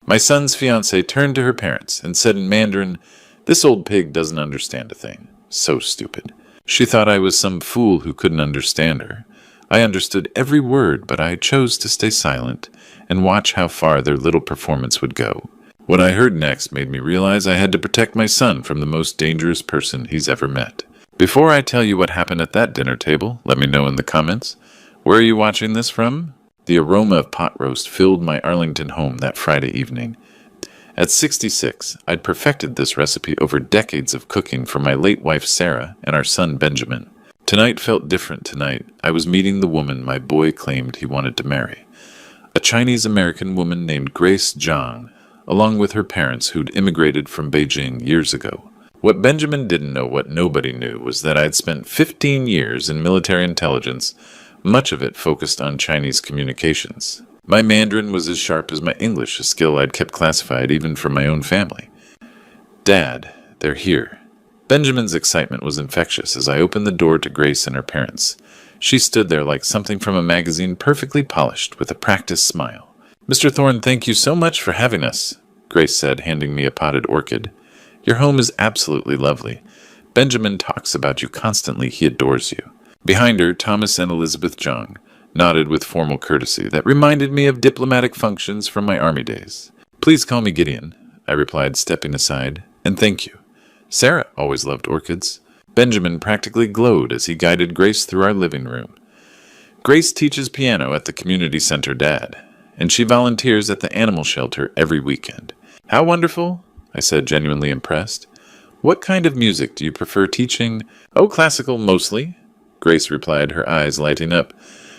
My son's fiancée turned to her parents and said in Mandarin, "This old pig doesn't understand a thing. So stupid." She thought I was some fool who couldn't understand her. I understood every word, but I chose to stay silent and watch how far their little performance would go. What I heard next made me realize I had to protect my son from the most dangerous person he's ever met. Before I tell you what happened at that dinner table, let me know in the comments. Where are you watching this from? The aroma of pot roast filled my Arlington home that Friday evening. At 66, I'd perfected this recipe over decades of cooking for my late wife Sarah and our son Benjamin. Tonight felt different tonight. I was meeting the woman my boy claimed he wanted to marry. A Chinese-American woman named Grace Zhang, along with her parents who'd immigrated from Beijing years ago. What Benjamin didn't know, what nobody knew, was that I'd spent 15 years in military intelligence, much of it focused on Chinese communications. My Mandarin was as sharp as my English, a skill I'd kept classified even from my own family. "Dad, they're here." Benjamin's excitement was infectious as I opened the door to Grace and her parents. She stood there like something from a magazine, perfectly polished, with a practiced smile. "Mr. Thorne, thank you so much for having us," Grace said, handing me a potted orchid. "Your home is absolutely lovely. Benjamin talks about you constantly. He adores you." Behind her, Thomas and Elizabeth Zhang nodded with formal courtesy that reminded me of diplomatic functions from my army days. "Please call me Gideon," I replied, stepping aside, "and thank you. Sarah always loved orchids." Benjamin practically glowed as he guided Grace through our living room. "Grace teaches piano at the community center, Dad, and she volunteers at the animal shelter every weekend." "How wonderful," I said, genuinely impressed. "What kind of music do you prefer teaching?" "Oh, classical mostly," Grace replied, her eyes lighting up.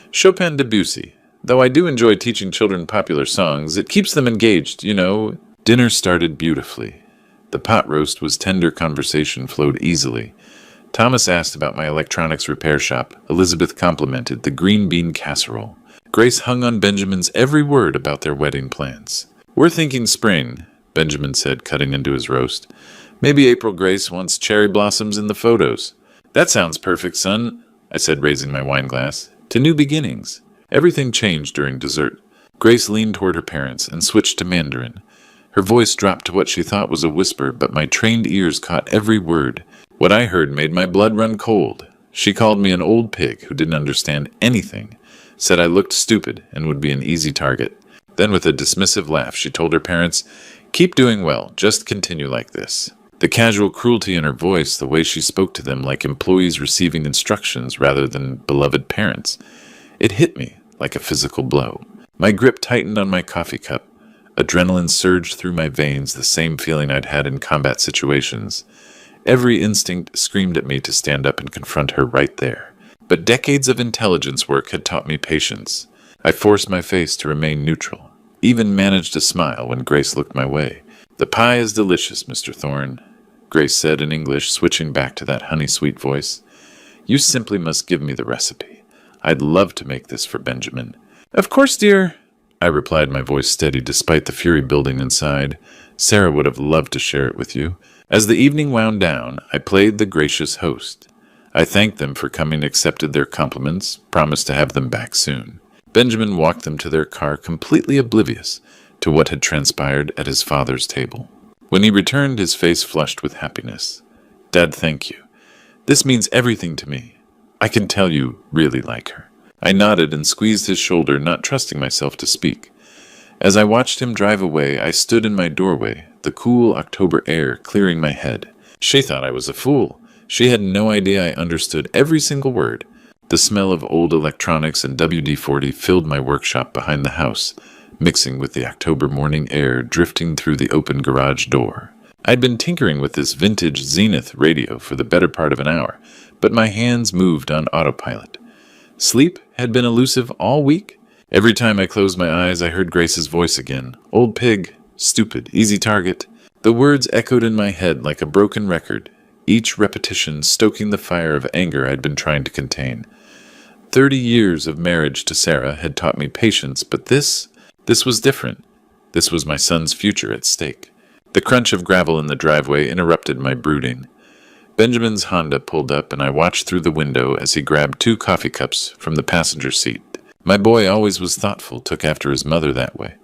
"Chopin, Debussy. Though I do enjoy teaching children popular songs. It keeps them engaged, you know." Dinner started beautifully. The pot roast was tender, conversation flowed easily. Thomas asked about my electronics repair shop. Elizabeth complimented the green bean casserole. Grace hung on Benjamin's every word about their wedding plans. "We're thinking spring," Benjamin said, cutting into his roast. "Maybe April. Grace wants cherry blossoms in the photos." "That sounds perfect, son," I said, raising my wine glass. "To new beginnings." Everything changed during dessert. Grace leaned toward her parents and switched to Mandarin. Her voice dropped to what she thought was a whisper, but my trained ears caught every word. What I heard made my blood run cold. She called me an old pig who didn't understand anything, said I looked stupid and would be an easy target. Then with a dismissive laugh, she told her parents, "Keep doing well, just continue like this." The casual cruelty in her voice, the way she spoke to them like employees receiving instructions rather than beloved parents, it hit me like a physical blow. My grip tightened on my coffee cup. Adrenaline surged through my veins, the same feeling I'd had in combat situations. Every instinct screamed at me to stand up and confront her right there. But decades of intelligence work had taught me patience. I forced my face to remain neutral, even managed a smile when Grace looked my way. "The pie is delicious, Mr. Thorne," Grace said in English, switching back to that honey-sweet voice. "You simply must give me the recipe. I'd love to make this for Benjamin." "Of course, dear," I replied, my voice steady despite the fury building inside. "Sarah would have loved to share it with you." As the evening wound down, I played the gracious host. I thanked them for coming, accepted their compliments, promised to have them back soon. Benjamin walked them to their car, completely oblivious to what had transpired at his father's table. When he returned, his face flushed with happiness. "Dad, thank you. This means everything to me. I can tell you really like her." I nodded and squeezed his shoulder, not trusting myself to speak. As I watched him drive away, I stood in my doorway, the cool October air clearing my head. She thought I was a fool. She had no idea I understood every single word. The smell of old electronics and WD-40 filled my workshop behind the house, mixing with the October morning air drifting through the open garage door. I'd been tinkering with this vintage Zenith radio for the better part of an hour, but my hands moved on autopilot. Sleep had been elusive all week. Every time I closed my eyes, I heard Grace's voice again. "Old pig, stupid, easy target." The words echoed in my head like a broken record, each repetition stoking the fire of anger I'd been trying to contain. 30 years of marriage to Sarah had taught me patience, but this was different. This was my son's future at stake. The crunch of gravel in the driveway interrupted my brooding. Benjamin's Honda pulled up, and I watched through the window as he grabbed 2 coffee cups from the passenger seat. My boy always was thoughtful, took after his mother that way.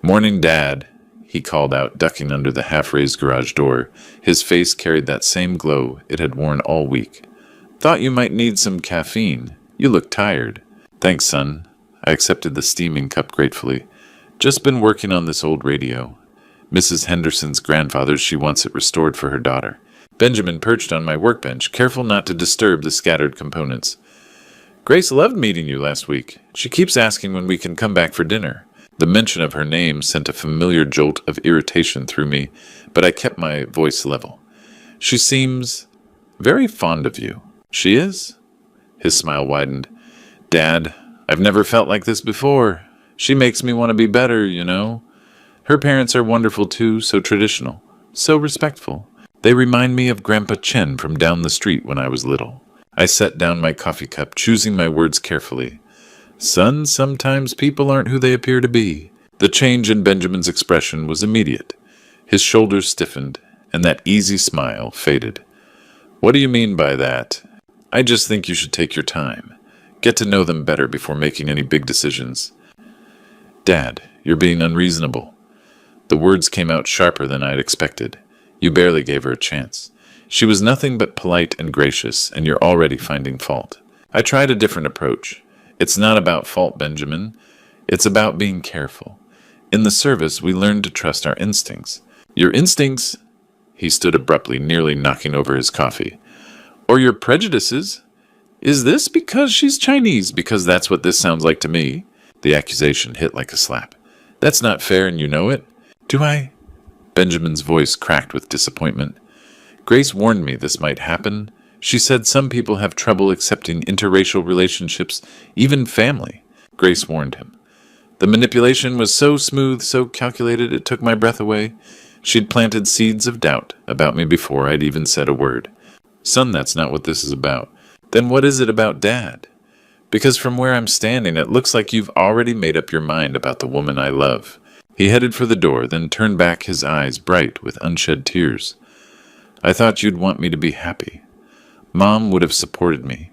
"Morning, Dad," he called out, ducking under the half-raised garage door. His face carried that same glow it had worn all week. "Thought you might need some caffeine. You look tired." "Thanks, son." I accepted the steaming cup gratefully. "Just been working on this old radio. Mrs. Henderson's grandfather's. She wants it restored for her daughter." Benjamin perched on my workbench, careful not to disturb the scattered components. "Grace loved meeting you last week. She keeps asking when we can come back for dinner." The mention of her name sent a familiar jolt of irritation through me, but I kept my voice level. "She seems very fond of you." "She is?" His smile widened. "Dad, I've never felt like this before. She makes me want to be better, you know. Her parents are wonderful too, so traditional, so respectful. They remind me of Grandpa Chen from down the street when I was little." I set down my coffee cup, choosing my words carefully. "Son, sometimes people aren't who they appear to be." The change in Benjamin's expression was immediate. His shoulders stiffened, and that easy smile faded. "What do you mean by that?" "I just think you should take your time. Get to know them better before making any big decisions." "Dad, you're being unreasonable." The words came out sharper than I'd expected. "You barely gave her a chance. She was nothing but polite and gracious, and you're already finding fault." I tried a different approach. "It's not about fault, Benjamin. It's about being careful. In the service, we learn to trust our instincts." "Your instincts?" He stood abruptly, nearly knocking over his coffee. "Or your prejudices? Is this because she's Chinese? Because that's what this sounds like to me." The accusation hit like a slap. "That's not fair, and you know it." "Do I?" Benjamin's voice cracked with disappointment. "Grace warned me this might happen. She said some people have trouble accepting interracial relationships, even family." Grace warned him. The manipulation was so smooth, so calculated, it took my breath away. She'd planted seeds of doubt about me before I'd even said a word. "Son, that's not what this is about." "Then what is it about, Dad?" "Because from where I'm standing, it looks like you've already made up your mind about the woman I love." He headed for the door, then turned back, his eyes bright with unshed tears. "I thought you'd want me to be happy. Mom would have supported me.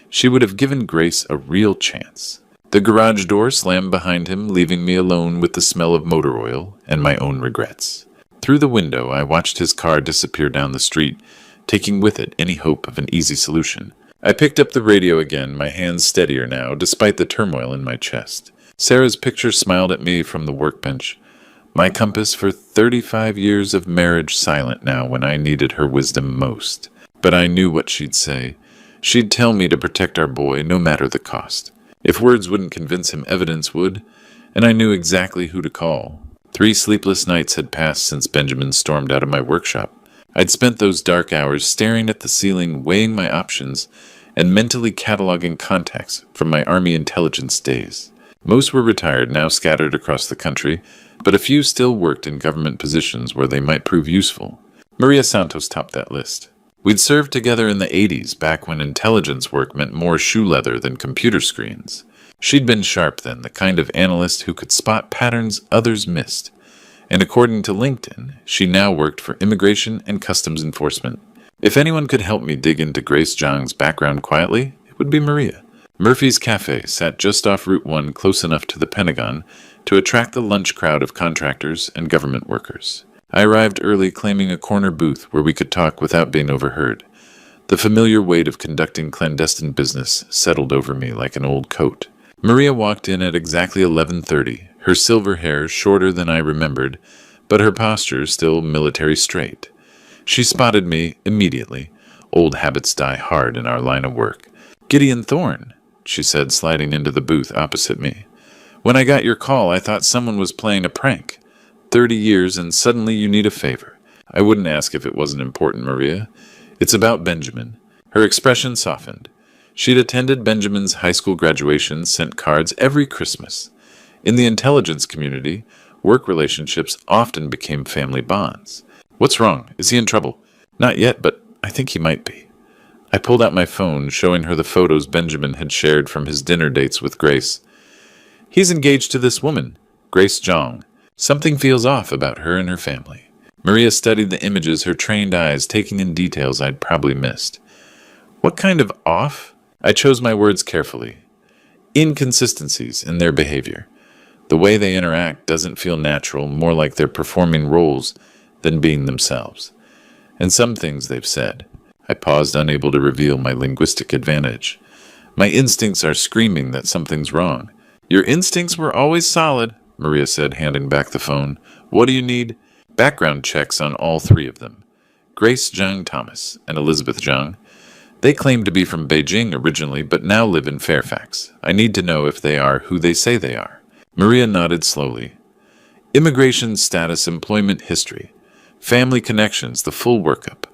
She would have given Grace a real chance." The garage door slammed behind him, leaving me alone with the smell of motor oil and my own regrets. Through the window, I watched his car disappear down the street, taking with it any hope of an easy solution. I picked up the radio again, my hands steadier now, despite the turmoil in my chest. Sarah's picture smiled at me from the workbench. My compass for 35 years of marriage silent now when I needed her wisdom most. But I knew what she'd say. She'd tell me to protect our boy, no matter the cost. If words wouldn't convince him, evidence would, and I knew exactly who to call. 3 sleepless nights had passed since Benjamin stormed out of my workshop. I'd spent those dark hours staring at the ceiling, weighing my options, and mentally cataloging contacts from my Army intelligence days. Most were retired, now scattered across the country, but a few still worked in government positions where they might prove useful. Maria Santos topped that list. We'd served together in the 80s, back when intelligence work meant more shoe leather than computer screens. She'd been sharp then, the kind of analyst who could spot patterns others missed. And according to LinkedIn, she now worked for Immigration and Customs Enforcement. If anyone could help me dig into Grace Zhang's background quietly, it would be Maria. Murphy's Cafe sat just off Route 1, close enough to the Pentagon to attract the lunch crowd of contractors and government workers. I arrived early, claiming a corner booth where we could talk without being overheard. The familiar weight of conducting clandestine business settled over me like an old coat. Maria walked in at exactly 11:30, her silver hair shorter than I remembered, but her posture still military straight. She spotted me immediately. Old habits die hard in our line of work. "Gideon Thorne," she said, sliding into the booth opposite me. "When I got your call, I thought someone was playing a prank. 30 years and suddenly you need a favor." "I wouldn't ask if it wasn't important, Maria. It's about Benjamin." Her expression softened. She'd attended Benjamin's high school graduation, sent cards every Christmas. In the intelligence community, work relationships often became family bonds. "What's wrong? Is he in trouble?" "Not yet, but I think he might be." I pulled out my phone, showing her the photos Benjamin had shared from his dinner dates with Grace. "He's engaged to this woman, Grace Zhang. Something feels off about her and her family." Maria studied the images, her trained eyes taking in details I'd probably missed. "What kind of off?" I chose my words carefully. "Inconsistencies in their behavior. The way they interact doesn't feel natural, more like they're performing roles than being themselves. And some things they've said. I paused, unable to reveal my linguistic advantage. My instincts are screaming that something's wrong. Your instincts were always solid, Maria said, handing back the phone. What do you need? Background checks on all three of them. Grace Zhang Thomas and Elizabeth Zhang. They claim to be from Beijing originally, but now live in Fairfax. I need to know if they are who they say they are. Maria nodded slowly. Immigration status, employment history, family connections, the full workup.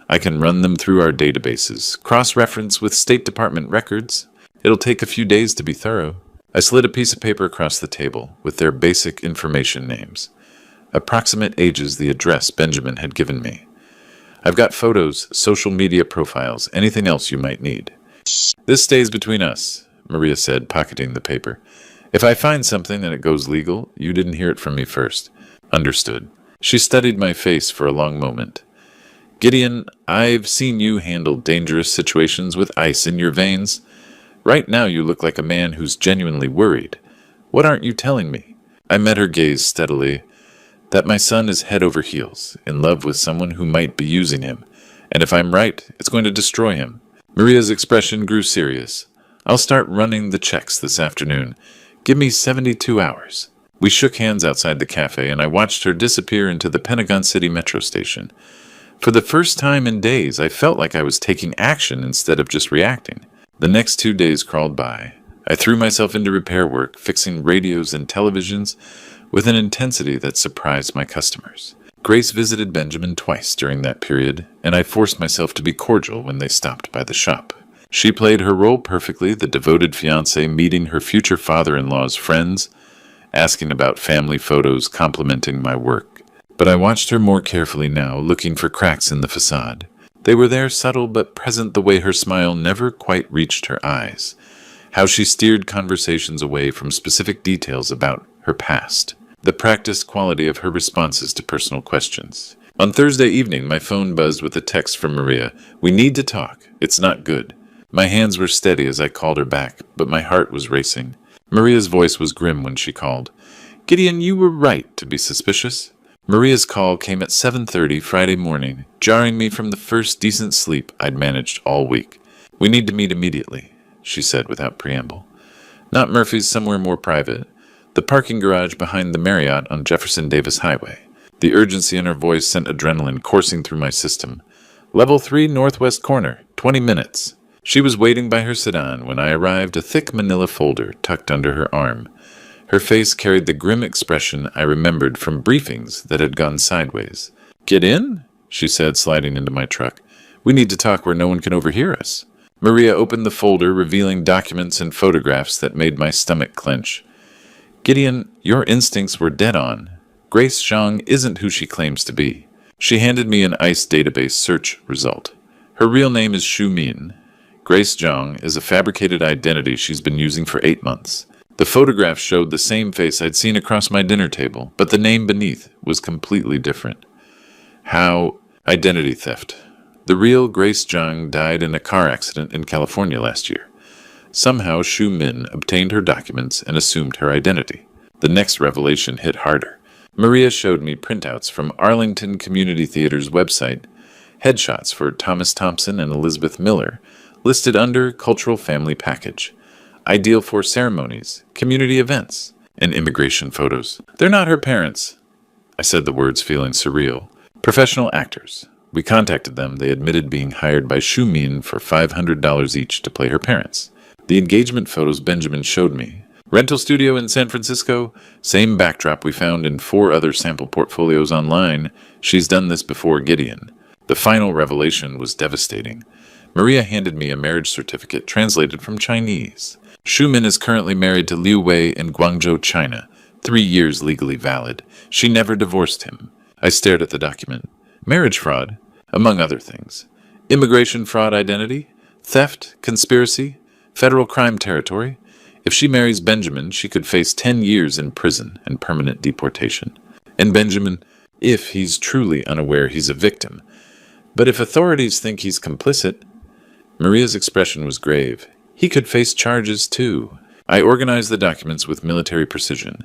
I can run them through our databases, cross-reference with State Department records. It'll take a few days to be thorough. I slid a piece of paper across the table with their basic information names. Approximate ages, the address Benjamin had given me. I've got photos, social media profiles, anything else you might need. This stays between us, Maria said, pocketing the paper. If I find something and it goes legal, you didn't hear it from me first. Understood. She studied my face for a long moment. Gideon, I've seen you handle dangerous situations with ice in your veins. Right now you look like a man who's genuinely worried. What aren't you telling me? I met her gaze steadily. That my son is head over heels, in love with someone who might be using him. And if I'm right, it's going to destroy him. Maria's expression grew serious. I'll start running the checks this afternoon. Give me 72 hours. We shook hands outside the cafe, and I watched her disappear into the Pentagon City metro station. For the first time in days, I felt like I was taking action instead of just reacting. The next 2 days crawled by. I threw myself into repair work, fixing radios and televisions with an intensity that surprised my customers. Grace visited Benjamin twice during that period, and I forced myself to be cordial when they stopped by the shop. She played her role perfectly, the devoted fiancée meeting her future father-in-law's friends, asking about family photos, complimenting my work. But I watched her more carefully now, looking for cracks in the facade. They were there, subtle but present, the way her smile never quite reached her eyes, how she steered conversations away from specific details about her past, the practiced quality of her responses to personal questions. On Thursday evening, my phone buzzed with a text from Maria. We need to talk. It's not good. My hands were steady as I called her back, but my heart was racing. Maria's voice was grim when she called. Gideon, you were right to be suspicious. Maria's call came at 7:30 Friday morning, jarring me from the first decent sleep I'd managed all week. We need to meet immediately, she said without preamble. Not Murphy's, somewhere more private. The parking garage behind the Marriott on Jefferson Davis Highway. The urgency in her voice sent adrenaline coursing through my system. Level 3 northwest corner, 20 minutes. She was waiting by her sedan when I arrived, a thick manila folder tucked under her arm. Her face carried the grim expression I remembered from briefings that had gone sideways. Get in, she said, sliding into my truck. We need to talk where no one can overhear us. Maria opened the folder, revealing documents and photographs that made my stomach clench. Gideon, your instincts were dead on. Grace Zhang isn't who she claims to be. She handed me an ICE database search result. Her real name is Xu Min. Grace Zhang is a fabricated identity she's been using for 8 months. The photograph showed the same face I'd seen across my dinner table, but the name beneath was completely different. How? Identity theft. The real Grace Zhang died in a car accident in California last year. Somehow Xu Min obtained her documents and assumed her identity. The next revelation hit harder. Maria showed me printouts from Arlington Community Theater's website, headshots for Thomas Thompson and Elizabeth Miller, listed under Cultural Family Package, ideal for ceremonies, community events, and immigration photos. They're not her parents. I said the words feeling surreal. Professional actors. We contacted them. They admitted being hired by Xu Min for $500 each to play her parents. The engagement photos Benjamin showed me. Rental studio in San Francisco, same backdrop we found in 4 other sample portfolios online. She's done this before, Gideon. The final revelation was devastating. Maria handed me a marriage certificate translated from Chinese. Xu Min is currently married to Liu Wei in Guangzhou, China. 3 years legally valid. She never divorced him. I stared at the document. Marriage fraud, among other things. Immigration fraud identity, theft, conspiracy, federal crime territory. If she marries Benjamin, she could face 10 years in prison and permanent deportation. And Benjamin, if he's truly unaware he's a victim. But if authorities think he's complicit, Maria's expression was grave. He could face charges too. I organized the documents with military precision.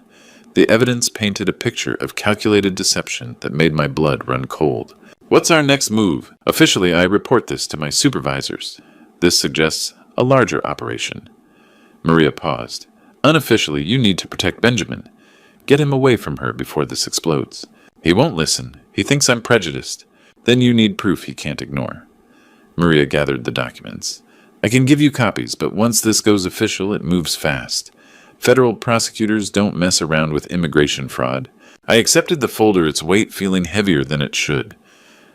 The evidence painted a picture of calculated deception that made my blood run cold. What's our next move? Officially, I report this to my supervisors. This suggests a larger operation. Maria paused. Unofficially, you need to protect Benjamin. Get him away from her before this explodes. He won't listen. He thinks I'm prejudiced. Then you need proof he can't ignore. Maria gathered the documents. I can give you copies, but once this goes official, it moves fast. Federal prosecutors don't mess around with immigration fraud. I accepted the folder, its weight feeling heavier than it should.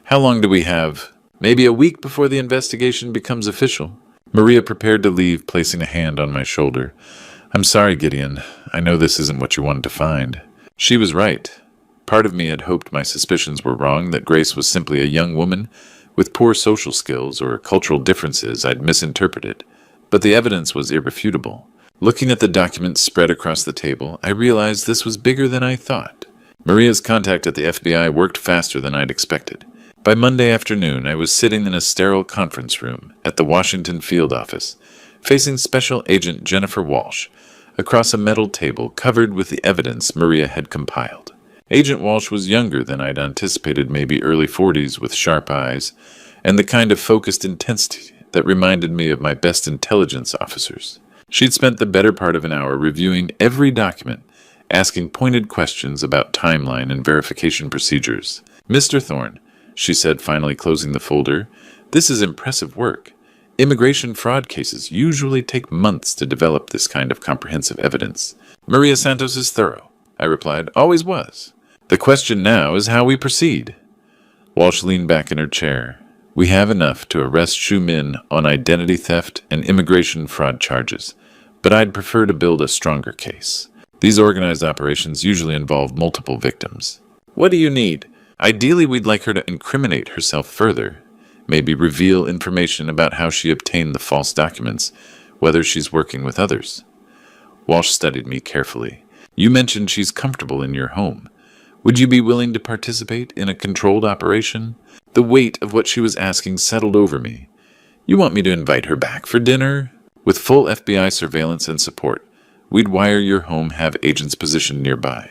How long do we have? Maybe a week before the investigation becomes official. Maria prepared to leave, placing a hand on my shoulder. I'm sorry, Gideon. I know this isn't what you wanted to find. She was right. Part of me had hoped my suspicions were wrong, that Grace was simply a young woman with poor social skills or cultural differences I'd misinterpreted. But the evidence was irrefutable. Looking at the documents spread across the table, I realized this was bigger than I thought. Maria's contact at the FBI worked faster than I'd expected. By Monday afternoon, I was sitting in a sterile conference room at the Washington field office, facing Special Agent Jennifer Walsh, across a metal table covered with the evidence Maria had compiled. Agent Walsh was younger than I'd anticipated, maybe early 40s, with sharp eyes, and the kind of focused intensity that reminded me of my best intelligence officers. She'd spent the better part of an hour reviewing every document, asking pointed questions about timeline and verification procedures. Mr. Thorne, she said, finally closing the folder, this is impressive work. Immigration fraud cases usually take months to develop this kind of comprehensive evidence. Maria Santos is thorough, I replied, always was. The question now is how we proceed. Walsh leaned back in her chair. We have enough to arrest Xu Min on identity theft and immigration fraud charges, but I'd prefer to build a stronger case. These organized operations usually involve multiple victims. What do you need? Ideally, we'd like her to incriminate herself further, maybe reveal information about how she obtained the false documents, whether she's working with others. Walsh studied me carefully. You mentioned she's comfortable in your home. Would you be willing to participate in a controlled operation? The weight of what she was asking settled over me. You want me to invite her back for dinner? With full FBI surveillance and support, we'd wire your home, have agents positioned nearby.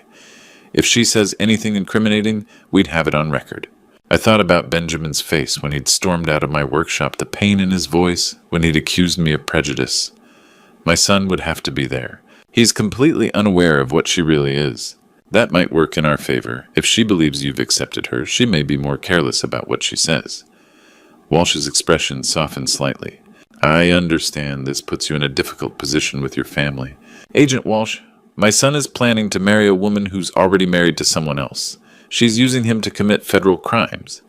If she says anything incriminating, we'd have it on record. I thought about Benjamin's face when he'd stormed out of my workshop, the pain in his voice when he'd accused me of prejudice. My son would have to be there. He's completely unaware of what she really is. That might work in our favor. If she believes you've accepted her, she may be more careless about what she says. Walsh's expression softened slightly. I understand this puts you in a difficult position with your family. Agent Walsh, my son is planning to marry a woman who's already married to someone else. She's using him to commit federal crimes.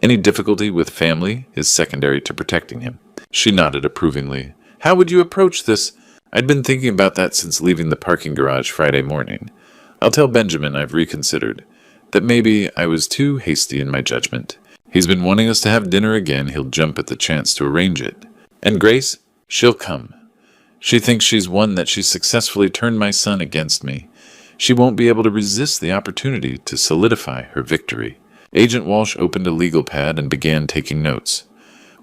Any difficulty with family is secondary to protecting him. She nodded approvingly. How would you approach this? I'd been thinking about that since leaving the parking garage Friday morning. I'll tell Benjamin I've reconsidered, that maybe I was too hasty in my judgment. He's been wanting us to have dinner again. He'll jump at the chance to arrange it. And Grace, she'll come. She thinks she's won, that she's successfully turned my son against me. She won't be able to resist the opportunity to solidify her victory. Agent Walsh opened a legal pad and began taking notes.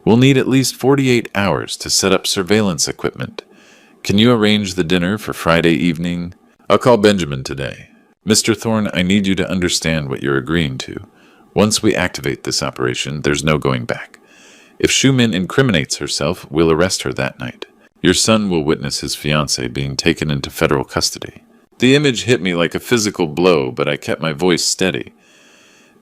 We'll need at least 48 hours to set up surveillance equipment. Can you arrange the dinner for Friday evening? I'll call Benjamin today. Mr. Thorne, I need you to understand what you're agreeing to. Once we activate this operation, there's no going back. If Xu Min incriminates herself, we'll arrest her that night. Your son will witness his fiancée being taken into federal custody. The image hit me like a physical blow, but I kept my voice steady.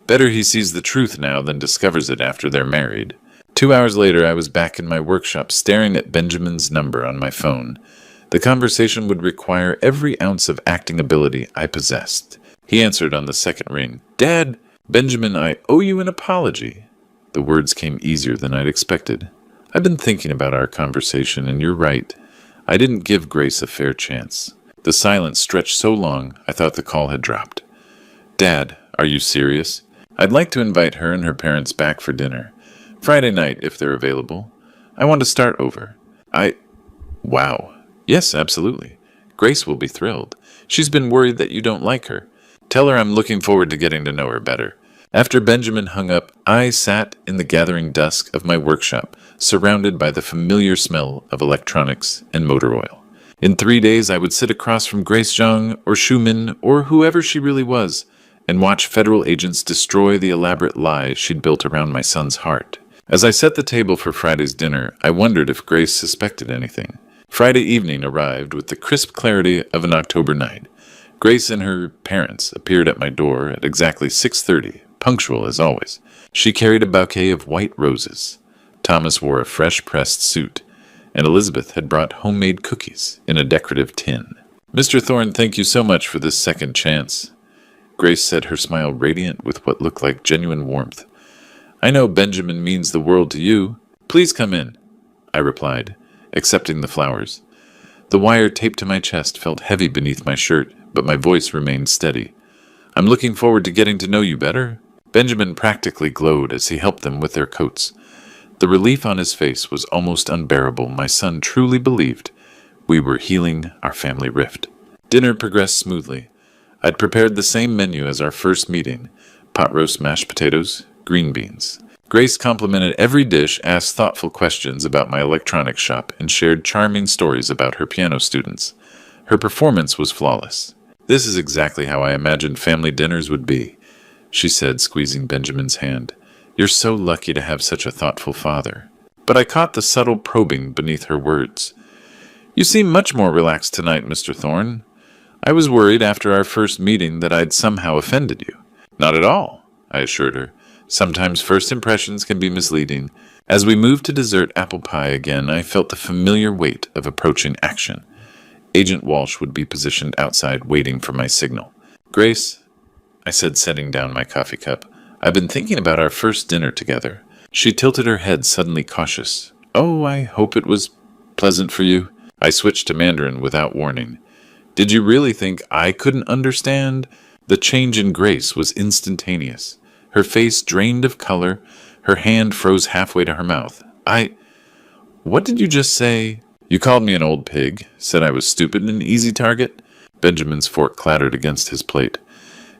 Better he sees the truth now than discovers it after they're married. 2 hours later, I was back in my workshop staring at Benjamin's number on my phone. The conversation would require every ounce of acting ability I possessed. He answered on the second ring. Dad, Benjamin, I owe you an apology. The words came easier than I'd expected. I've been thinking about our conversation, and you're right. I didn't give Grace a fair chance. The silence stretched so long, I thought the call had dropped. Dad, are you serious? I'd like to invite her and her parents back for dinner. Friday night, if they're available. I want to start over. Wow. Yes, absolutely. Grace will be thrilled. She's been worried that you don't like her. Tell her I'm looking forward to getting to know her better. After Benjamin hung up, I sat in the gathering dusk of my workshop, surrounded by the familiar smell of electronics and motor oil. In 3 days, I would sit across from Grace Zhang or Schumann or whoever she really was and watch federal agents destroy the elaborate lie she'd built around my son's heart. As I set the table for Friday's dinner, I wondered if Grace suspected anything. Friday evening arrived with the crisp clarity of an October night. Grace and her parents appeared at my door at exactly 6:30, punctual as always. She carried a bouquet of white roses. Thomas wore a fresh-pressed suit, and Elizabeth had brought homemade cookies in a decorative tin. "Mr. Thorne, thank you so much for this second chance." Grace said, her smile radiant with what looked like genuine warmth. "I know Benjamin means the world to you. Please come in," I replied, accepting the flowers. The wire taped to my chest felt heavy beneath my shirt, but my voice remained steady. "I'm looking forward to getting to know you better." Benjamin practically glowed as he helped them with their coats. The relief on his face was almost unbearable. My son truly believed we were healing our family rift. Dinner progressed smoothly. I'd prepared the same menu as our first meeting: pot roast mashed potatoes, green beans. Grace complimented every dish, asked thoughtful questions about my electronics shop, and shared charming stories about her piano students. Her performance was flawless. "This is exactly how I imagined family dinners would be," she said, squeezing Benjamin's hand. "You're so lucky to have such a thoughtful father." But I caught the subtle probing beneath her words. "You seem much more relaxed tonight, Mr. Thorne. I was worried after our first meeting that I'd somehow offended you." "Not at all," I assured her. "Sometimes first impressions can be misleading." As we moved to dessert apple pie again, I felt the familiar weight of approaching action. Agent Walsh would be positioned outside waiting for my signal. "Grace," I said, setting down my coffee cup, "I've been thinking about our first dinner together." She tilted her head, suddenly cautious. "Oh, I hope it was pleasant for you." I switched to Mandarin without warning. "Did you really think I couldn't understand?" The change in Grace was instantaneous. Her face drained of color, her hand froze halfway to her mouth. What did you just say?" "You called me an old pig, said I was stupid and an easy target." Benjamin's fork clattered against his plate.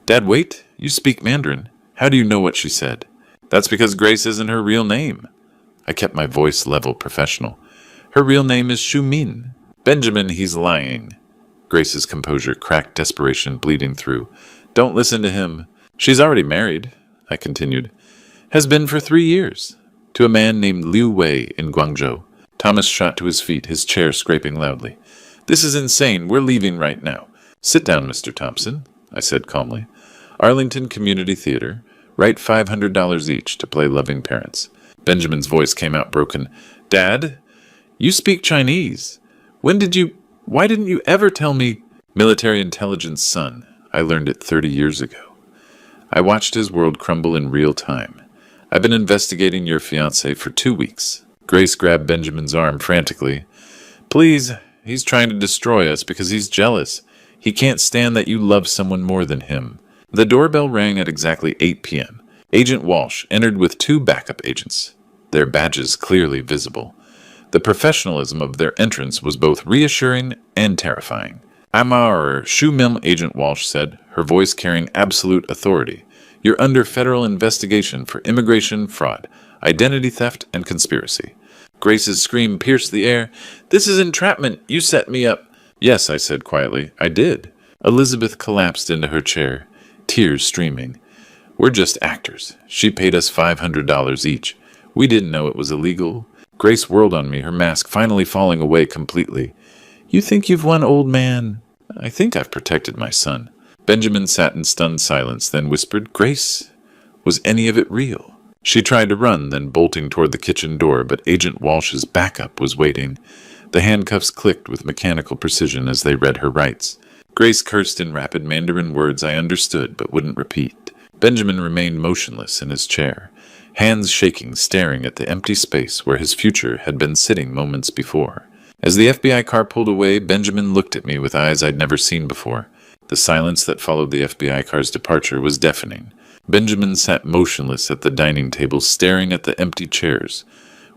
"Dad, wait, you speak Mandarin. How do you know what she said?" "That's because Grace isn't her real name." I kept my voice level, professional. "Her real name is Shu Min." "Benjamin, he's lying." Grace's composure cracked, desperation bleeding through. "Don't listen to him." "She's already married," I continued. "Has been for 3 years. To a man named Liu Wei in Guangzhou." Thomas shot to his feet, his chair scraping loudly. "This is insane. We're leaving right now." "Sit down, Mr. Thompson," I said calmly. "Arlington Community Theater. Write $500 each to play loving parents." Benjamin's voice came out broken. "Dad, you speak Chinese. Why didn't you ever tell me?" "Military intelligence, son. I learned it 30 years ago." I watched his world crumble in real time. "I've been investigating your fiancé for 2 weeks. Grace grabbed Benjamin's arm frantically. "Please, he's trying to destroy us because he's jealous. He can't stand that you love someone more than him." The doorbell rang at exactly 8 p.m. Agent Walsh entered with 2 backup agents, their badges clearly visible. The professionalism of their entrance was both reassuring and terrifying. "I'm our Shu Mim," Agent Walsh said, her voice carrying absolute authority. "You're under federal investigation for immigration fraud, identity theft, and conspiracy." Grace's scream pierced the air. "This is entrapment! You set me up!" "Yes," I said quietly, "I did." Elizabeth collapsed into her chair, tears streaming. "We're just actors. She paid us $500 each. We didn't know it was illegal." Grace whirled on me, her mask finally falling away completely. "You think you've won, old man?" "I think I've protected my son." Benjamin sat in stunned silence, then whispered, "Grace, was any of it real?" She tried to run, then bolting toward the kitchen door, but Agent Walsh's backup was waiting. The handcuffs clicked with mechanical precision as they read her rights. Grace cursed in rapid Mandarin words I understood but wouldn't repeat. Benjamin remained motionless in his chair, hands shaking, staring at the empty space where his future had been sitting moments before. As the FBI car pulled away, Benjamin looked at me with eyes I'd never seen before. The silence that followed the FBI car's departure was deafening. Benjamin sat motionless at the dining table, staring at the empty chairs,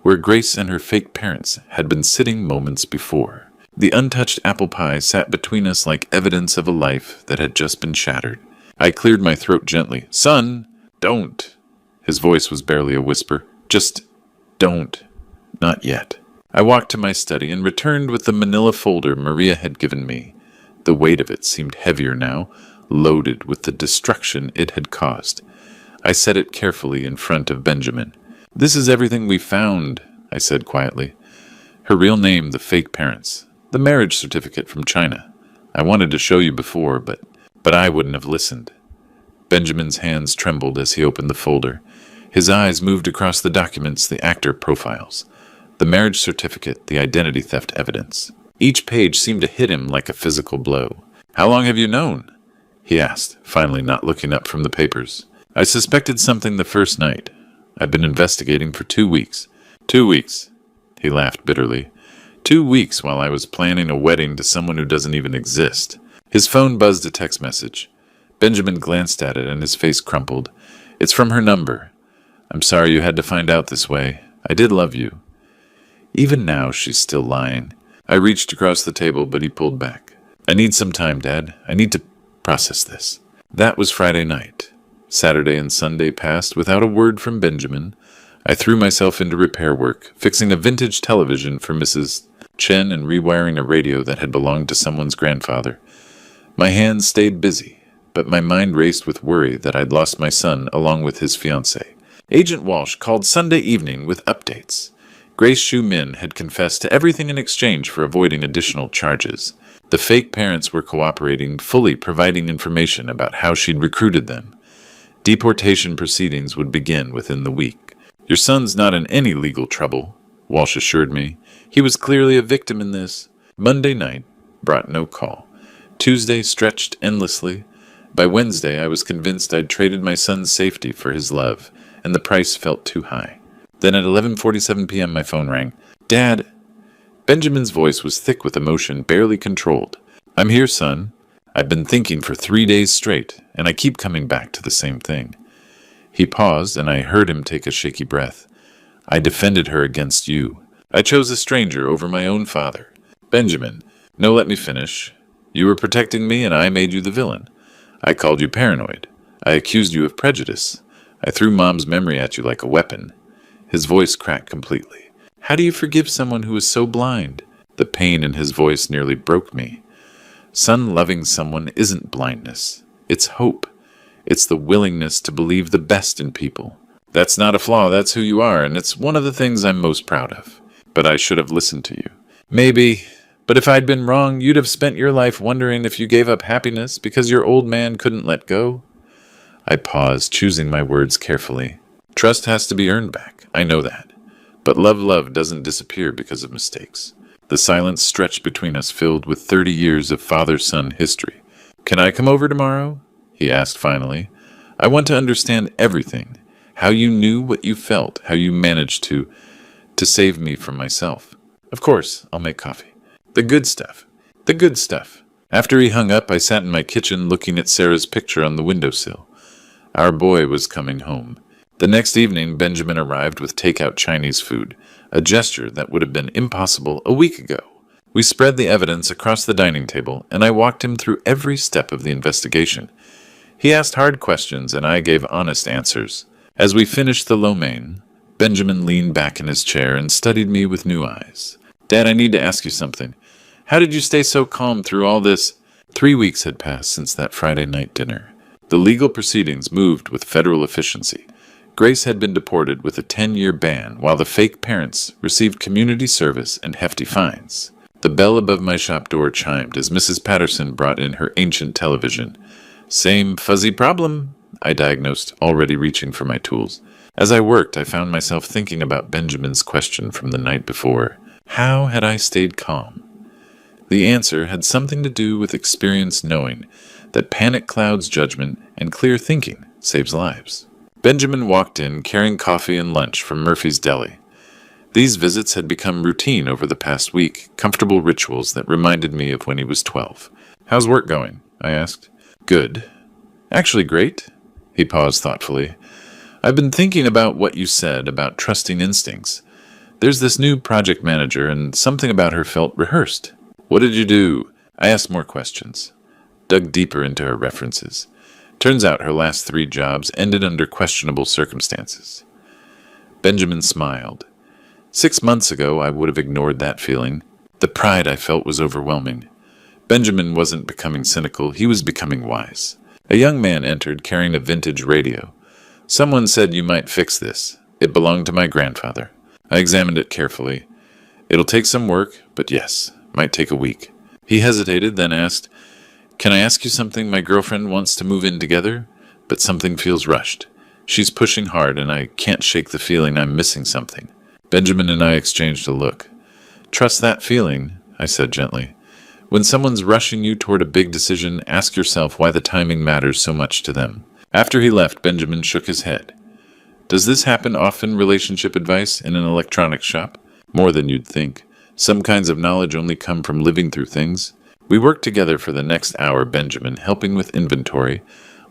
where Grace and her fake parents had been sitting moments before. The untouched apple pie sat between us like evidence of a life that had just been shattered. I cleared my throat gently. "Son, don't." His voice was barely a whisper. "Just don't. Not yet." I walked to my study and returned with the manila folder Maria had given me. The weight of it seemed heavier now, loaded with the destruction it had caused. I set it carefully in front of Benjamin. "This is everything we found," I said quietly. "Her real name, the fake parents, the marriage certificate from China. I wanted to show you before, but I wouldn't have listened." Benjamin's hands trembled as he opened the folder. His eyes moved across the documents, the actor profiles, the marriage certificate, the identity theft evidence. Each page seemed to hit him like a physical blow. "How long have you known?" he asked, finally not looking up from the papers. "I suspected something the first night. I've been investigating for 2 weeks. 2 weeks." He laughed bitterly. 2 weeks while I was planning a wedding to someone who doesn't even exist. His phone buzzed a text message. Benjamin glanced at it and his face crumpled. "It's from her number. I'm sorry you had to find out this way. I did love you." Even now, she's still lying. I reached across the table, but he pulled back. "I need some time, Dad. I need to process this." That was Friday night. Saturday and Sunday passed without a word from Benjamin. I threw myself into repair work, fixing a vintage television for Mrs. Chen and rewiring a radio that had belonged to someone's grandfather. My hands stayed busy, but my mind raced with worry that I'd lost my son along with his fiancée. Agent Walsh called Sunday evening with updates. Grace Shu Min had confessed to everything in exchange for avoiding additional charges. The fake parents were cooperating, fully providing information about how she'd recruited them. Deportation proceedings would begin within the week. "Your son's not in any legal trouble," Walsh assured me. "He was clearly a victim in this." Monday night brought no call. Tuesday stretched endlessly. By Wednesday, I was convinced I'd traded my son's safety for his love, and the price felt too high. Then at 11:47 p.m. my phone rang. "Dad." Benjamin's voice was thick with emotion, barely controlled. "I'm here, son. I've been thinking for 3 days straight, and I keep coming back to the same thing." He paused, and I heard him take a shaky breath. "I defended her against you. I chose a stranger over my own father." "Benjamin, no, let me finish. You were protecting me, and I made you the villain. I called you paranoid. I accused you of prejudice. I threw Mom's memory at you like a weapon." His voice cracked completely. "How do you forgive someone who is so blind?" The pain in his voice nearly broke me. Son, loving someone isn't blindness. It's hope. It's the willingness to believe the best in people. That's not a flaw, that's who you are, and it's one of the things I'm most proud of. But I should have listened to you. Maybe, but if I'd been wrong, you'd have spent your life wondering if you gave up happiness because your old man couldn't let go. I paused, choosing my words carefully. Trust has to be earned back, I know that. But love doesn't disappear because of mistakes. The silence stretched between us filled with 30 years of father-son history. "Can I come over tomorrow?" he asked finally. "I want to understand everything. How you knew what you felt, how you managed to save me from myself. Of course, I'll make coffee. The good stuff. The good stuff." After he hung up, I sat in my kitchen looking at Sarah's picture on the windowsill. Our boy was coming home. The next evening, Benjamin arrived with takeout Chinese food, a gesture that would have been impossible a week ago. We spread the evidence across the dining table, and I walked him through every step of the investigation. He asked hard questions, and I gave honest answers. As we finished the lo mein, Benjamin leaned back in his chair and studied me with new eyes. "Dad, I need to ask you something. How did you stay so calm through all this?" 3 weeks had passed since that Friday night dinner. The legal proceedings moved with federal efficiency. Grace had been deported with a 10-year ban, while the fake parents received community service and hefty fines. The bell above my shop door chimed as Mrs. Patterson brought in her ancient television. "Same fuzzy problem," I diagnosed, already reaching for my tools. As I worked, I found myself thinking about Benjamin's question from the night before. How had I stayed calm? The answer had something to do with experience, knowing that panic clouds judgment and clear thinking saves lives. Benjamin walked in carrying coffee and lunch from Murphy's Deli. These visits had become routine over the past week, comfortable rituals that reminded me of when he was 12. "How's work going?" I asked. "Good. Actually great." He paused thoughtfully. "I've been thinking about what you said about trusting instincts. There's this new project manager, and something about her felt rehearsed. What did you do?" I asked more questions, dug deeper into her references. Turns out her last 3 jobs ended under questionable circumstances. Benjamin smiled. 6 months ago, I would have ignored that feeling. The pride I felt was overwhelming. Benjamin wasn't becoming cynical, he was becoming wise. A young man entered carrying a vintage radio. Someone said, "You might fix this. It belonged to my grandfather." I examined it carefully. "It'll take some work, but yes, might take a week." He hesitated, then asked, "Can I ask you something? My girlfriend wants to move in together, but something feels rushed. She's pushing hard, and I can't shake the feeling I'm missing something." Benjamin and I exchanged a look. "Trust that feeling," I said gently. "When someone's rushing you toward a big decision, ask yourself why the timing matters so much to them." After he left, Benjamin shook his head. "Does this happen often, relationship advice, in an electronics shop?" "More than you'd think. Some kinds of knowledge only come from living through things." We worked together for the next hour, Benjamin helping with inventory,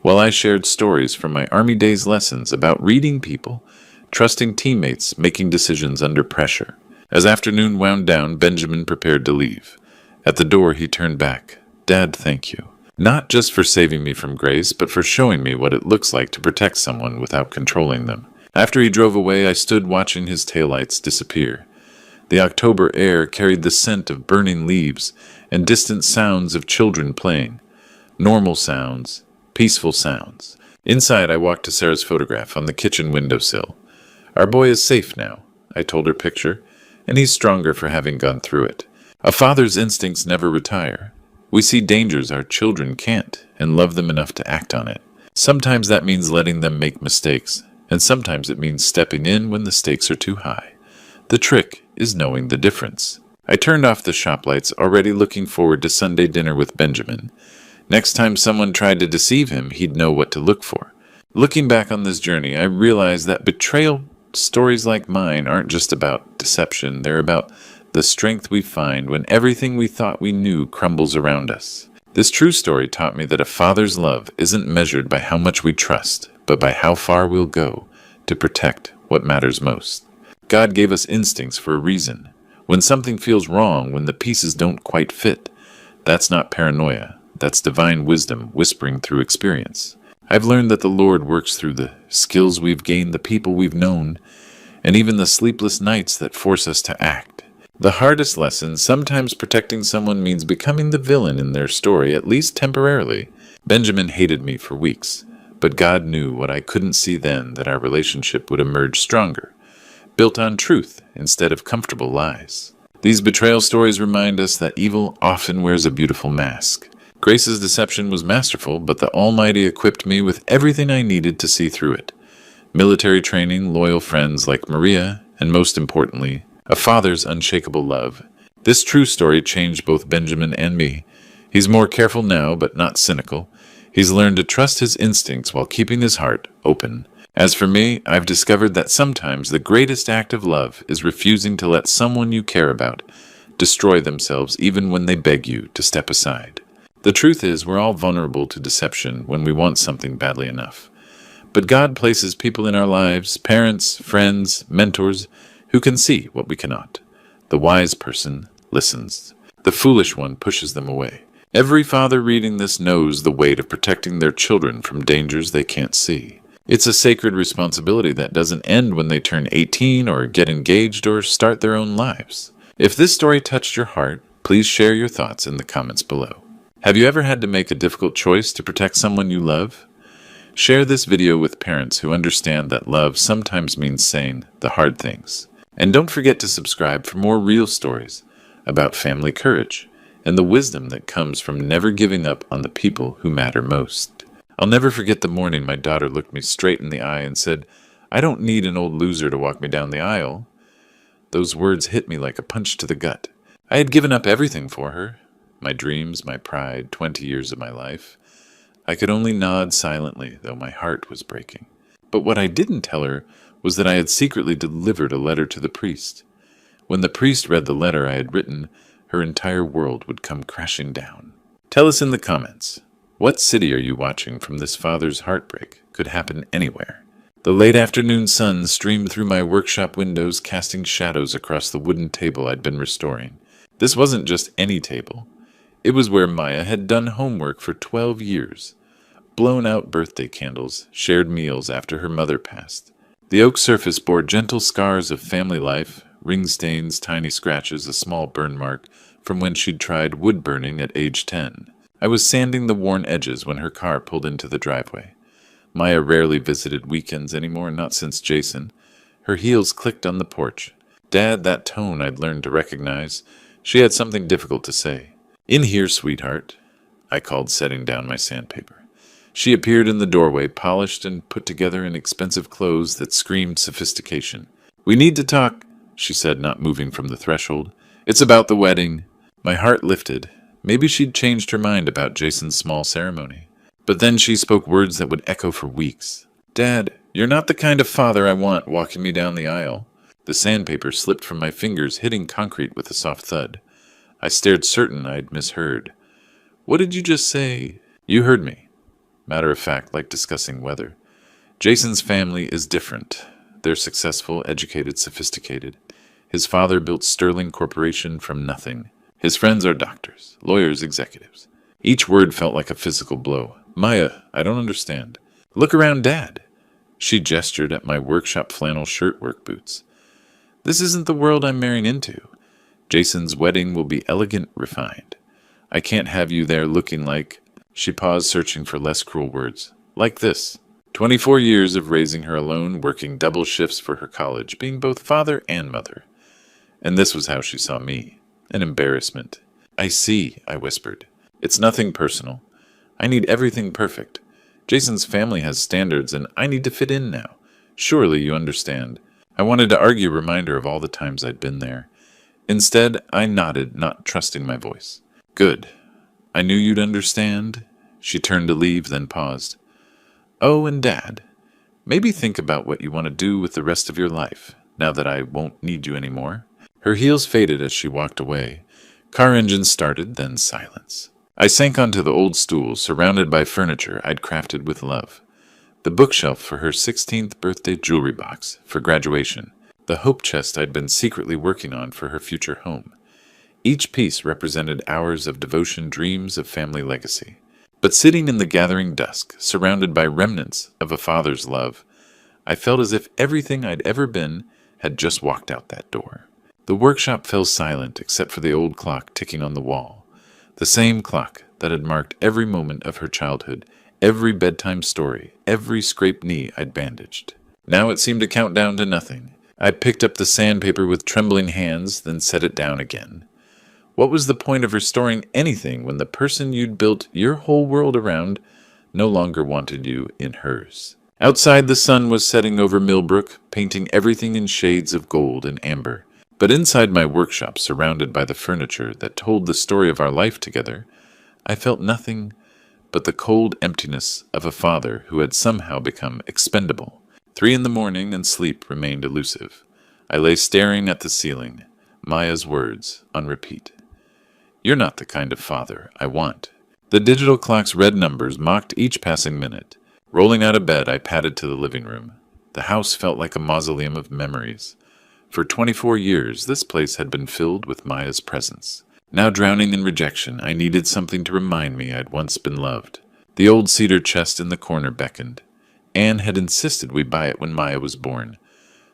while I shared stories from my Army days lessons about reading people, trusting teammates, making decisions under pressure. As afternoon wound down, Benjamin prepared to leave. At the door, he turned back. "Dad, thank you. Not just for saving me from Grace, but for showing me what it looks like to protect someone without controlling them." After he drove away, I stood watching his taillights disappear. The October air carried the scent of burning leaves and distant sounds of children playing. Normal sounds, peaceful sounds. Inside, I walked to Sarah's photograph on the kitchen windowsill. "Our boy is safe now," I told her picture, "and he's stronger for having gone through it." A father's instincts never retire. We see dangers our children can't and love them enough to act on it. Sometimes that means letting them make mistakes, and sometimes it means stepping in when the stakes are too high. The trick is knowing the difference. I turned off the shop lights, already looking forward to Sunday dinner with Benjamin. Next time someone tried to deceive him, he'd know what to look for. Looking back on this journey, I realized that betrayal stories like mine aren't just about deception. They're about the strength we find when everything we thought we knew crumbles around us. This true story taught me that a father's love isn't measured by how much we trust, but by how far we'll go to protect what matters most. God gave us instincts for a reason. When something feels wrong, when the pieces don't quite fit, that's not paranoia. That's divine wisdom whispering through experience. I've learned that the Lord works through the skills we've gained, the people we've known, and even the sleepless nights that force us to act. The hardest lesson, sometimes protecting someone means becoming the villain in their story, at least temporarily. Benjamin hated me for weeks, but God knew what I couldn't see then, that our relationship would emerge stronger, built on truth instead of comfortable lies. These betrayal stories remind us that evil often wears a beautiful mask. Grace's deception was masterful, but the Almighty equipped me with everything I needed to see through it. Military training, loyal friends like Maria, and most importantly, a father's unshakable love. This true story changed both Benjamin and me. He's more careful now, but not cynical. He's learned to trust his instincts while keeping his heart open. As for me, I've discovered that sometimes the greatest act of love is refusing to let someone you care about destroy themselves even when they beg you to step aside. The truth is, we're all vulnerable to deception when we want something badly enough. But God places people in our lives, parents, friends, mentors, who can see what we cannot. The wise person listens. The foolish one pushes them away. Every father reading this knows the weight of protecting their children from dangers they can't see. It's a sacred responsibility that doesn't end when they turn 18 or get engaged or start their own lives. If this story touched your heart, please share your thoughts in the comments below. Have you ever had to make a difficult choice to protect someone you love? Share this video with parents who understand that love sometimes means saying the hard things. And don't forget to subscribe for more real stories about family courage and the wisdom that comes from never giving up on the people who matter most. I'll never forget the morning my daughter looked me straight in the eye and said, "I don't need an old loser to walk me down the aisle." Those words hit me like a punch to the gut. I had given up everything for her. My dreams, my pride, 20 years of my life. I could only nod silently, though my heart was breaking. But what I didn't tell her was that I had secretly delivered a letter to the priest. When the priest read the letter I had written, her entire world would come crashing down. Tell us in the comments, what city are you watching from this father's heartbreak? Could happen anywhere. The late afternoon sun streamed through my workshop windows, casting shadows across the wooden table I'd been restoring. This wasn't just any table. It was where Maya had done homework for 12 years. Blown out birthday candles, shared meals after her mother passed. The oak surface bore gentle scars of family life, ring stains, tiny scratches, a small burn mark from when she'd tried wood burning at age 10. I was sanding the worn edges when her car pulled into the driveway. Maya rarely visited weekends anymore, not since Jason. Her heels clicked on the porch. Dad, that tone I'd learned to recognize. She had something difficult to say. "In here, sweetheart," I called, setting down my sandpaper. She appeared in the doorway, polished and put together in expensive clothes that screamed sophistication. "We need to talk," she said, not moving from the threshold. "It's about the wedding." My heart lifted. Maybe she'd changed her mind about Jason's small ceremony. But then she spoke words that would echo for weeks. "Dad, you're not the kind of father I want walking me down the aisle." The sandpaper slipped from my fingers, hitting concrete with a soft thud. I stared, certain I'd misheard. "What did you just say?" "You heard me. Matter of fact, like discussing weather. Jason's family is different. They're successful, educated, sophisticated. His father built Sterling Corporation from nothing. His friends are doctors, lawyers, executives." Each word felt like a physical blow. "Maya, I don't understand." "Look around, Dad." She gestured at my workshop flannel shirt work boots. "This isn't the world I'm marrying into. Jason's wedding will be elegant, refined. I can't have you there looking like—" She paused, searching for less cruel words. "Like this." 24 years of raising her alone, working double shifts for her college, being both father and mother. And this was how she saw me. An embarrassment. "I see," I whispered. "It's nothing personal. I need everything perfect. Jason's family has standards, and I need to fit in now. Surely you understand." I wanted to argue, a reminder of all the times I'd been there. Instead, I nodded, not trusting my voice. "Good. I knew you'd understand." She turned to leave, then paused. "Oh, and Dad, maybe think about what you want to do with the rest of your life, now that I won't need you anymore." Her heels faded as she walked away. Car engines started, then silence. I sank onto the old stool, surrounded by furniture I'd crafted with love. The bookshelf for her 16th birthday jewelry box for graduation. The hope chest I'd been secretly working on for her future home. Each piece represented hours of devotion, dreams of family legacy. But sitting in the gathering dusk, surrounded by remnants of a father's love, I felt as if everything I'd ever been had just walked out that door. The workshop fell silent except for the old clock ticking on the wall. The same clock that had marked every moment of her childhood, every bedtime story, every scraped knee I'd bandaged. Now it seemed to count down to nothing. I picked up the sandpaper with trembling hands, then set it down again. What was the point of restoring anything when the person you'd built your whole world around no longer wanted you in hers? Outside, the sun was setting over Millbrook, painting everything in shades of gold and amber. But inside my workshop, surrounded by the furniture that told the story of our life together, I felt nothing but the cold emptiness of a father who had somehow become expendable. 3 a.m, and sleep remained elusive. I lay staring at the ceiling, Maya's words on repeat. "You're not the kind of father I want." The digital clock's red numbers mocked each passing minute. Rolling out of bed, I padded to the living room. The house felt like a mausoleum of memories. For 24 years, this place had been filled with Maya's presence. Now drowning in rejection, I needed something to remind me I'd once been loved. The old cedar chest in the corner beckoned. Anne had insisted we buy it when Maya was born.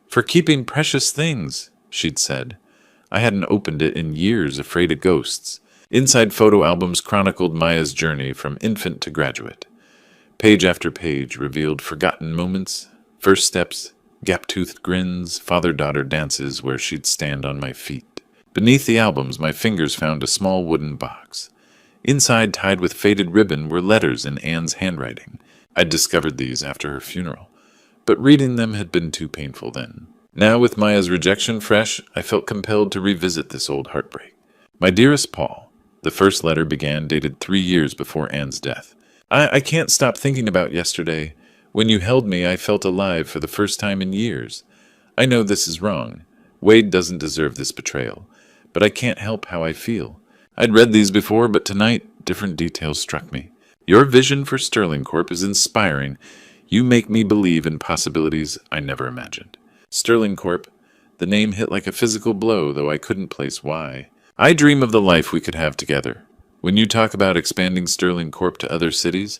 "For keeping precious things," she'd said. I hadn't opened it in years, afraid of ghosts. Inside, photo albums chronicled Maya's journey from infant to graduate. Page after page revealed forgotten moments, first steps, gap-toothed grins, father-daughter dances where she'd stand on my feet. Beneath the albums, my fingers found a small wooden box. Inside, tied with faded ribbon, were letters in Anne's handwriting. I'd discovered these after her funeral, but reading them had been too painful then. Now, with Maya's rejection fresh, I felt compelled to revisit this old heartbreak. "My dearest Paul," the first letter began, dated 3 years before Anne's death. I can't stop thinking about yesterday. When you held me, I felt alive for the first time in years. I know this is wrong. Wade doesn't deserve this betrayal, but I can't help how I feel. I'd read these before, but tonight, different details struck me. Your vision for Sterling Corp is inspiring. You make me believe in possibilities I never imagined. Sterling Corp, the name hit like a physical blow, though I couldn't place why. I dream of the life we could have together. When you talk about expanding Sterling Corp to other cities,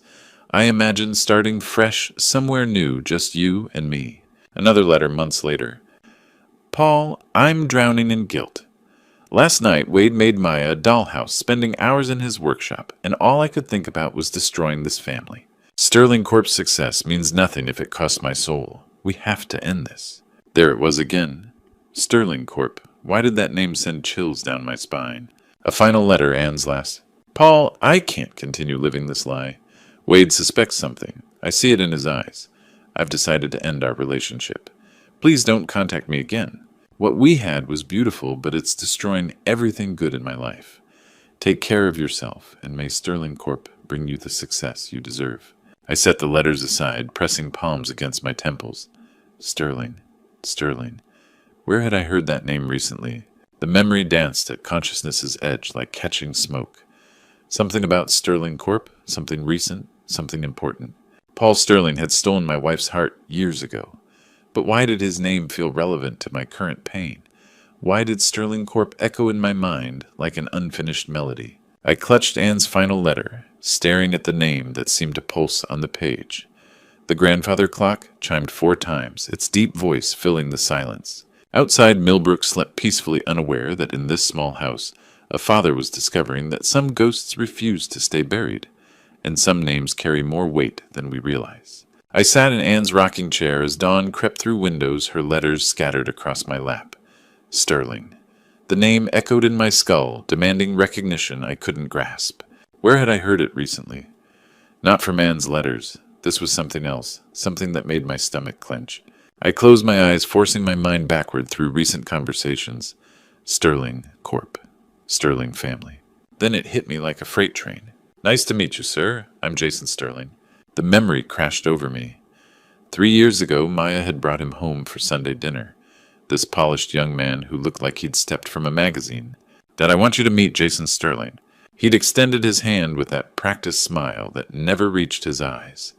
I imagine starting fresh somewhere new, just you and me. Another letter months later. Paul, I'm drowning in guilt. Last night, Wade made Maya a dollhouse, spending hours in his workshop, and all I could think about was destroying this family. Sterling Corp's success means nothing if it costs my soul. We have to end this. There it was again. Sterling Corp. Why did that name send chills down my spine? A final letter, Anne's last. Paul, I can't continue living this lie. Wade suspects something. I see it in his eyes. I've decided to end our relationship. Please don't contact me again. What we had was beautiful, but it's destroying everything good in my life. Take care of yourself, and may Sterling Corp bring you the success you deserve. I set the letters aside, pressing palms against my temples. Sterling. Sterling. Where had I heard that name recently? The memory danced at consciousness's edge like catching smoke. Something about Sterling Corp, something recent, something important. Paul Sterling had stolen my wife's heart years ago. But why did his name feel relevant to my current pain? Why did Sterling Corp echo in my mind like an unfinished melody? I clutched Anne's final letter, staring at the name that seemed to pulse on the page. The grandfather clock chimed 4 times, its deep voice filling the silence. Outside, Millbrook slept peacefully, unaware that in this small house, a father was discovering that some ghosts refuse to stay buried, and some names carry more weight than we realize. I sat in Anne's rocking chair as dawn crept through windows, her letters scattered across my lap. Sterling. The name echoed in my skull, demanding recognition I couldn't grasp. Where had I heard it recently? Not from Anne's letters. This was something else, something that made my stomach clench. I closed my eyes, forcing my mind backward through recent conversations. Sterling Corp. Sterling family. Then it hit me like a freight train. Nice to meet you, sir. I'm Jason Sterling. The memory crashed over me. 3 years ago, Maya had brought him home for Sunday dinner. This polished young man who looked like he'd stepped from a magazine. Dad, I want you to meet Jason Sterling. He'd extended his hand with that practiced smile that never reached his eyes.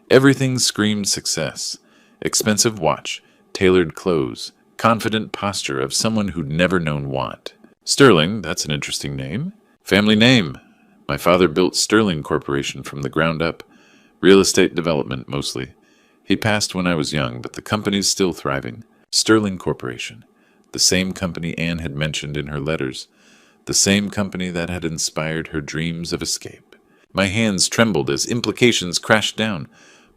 Everything screamed success. Expensive watch, tailored clothes, confident posture of someone who'd never known want. Sterling, that's an interesting name. Family name. My father built Sterling Corporation from the ground up. Real estate development, mostly. He passed when I was young, but the company's still thriving. Sterling Corporation. The same company Anne had mentioned in her letters. The same company that had inspired her dreams of escape. My hands trembled as implications crashed down.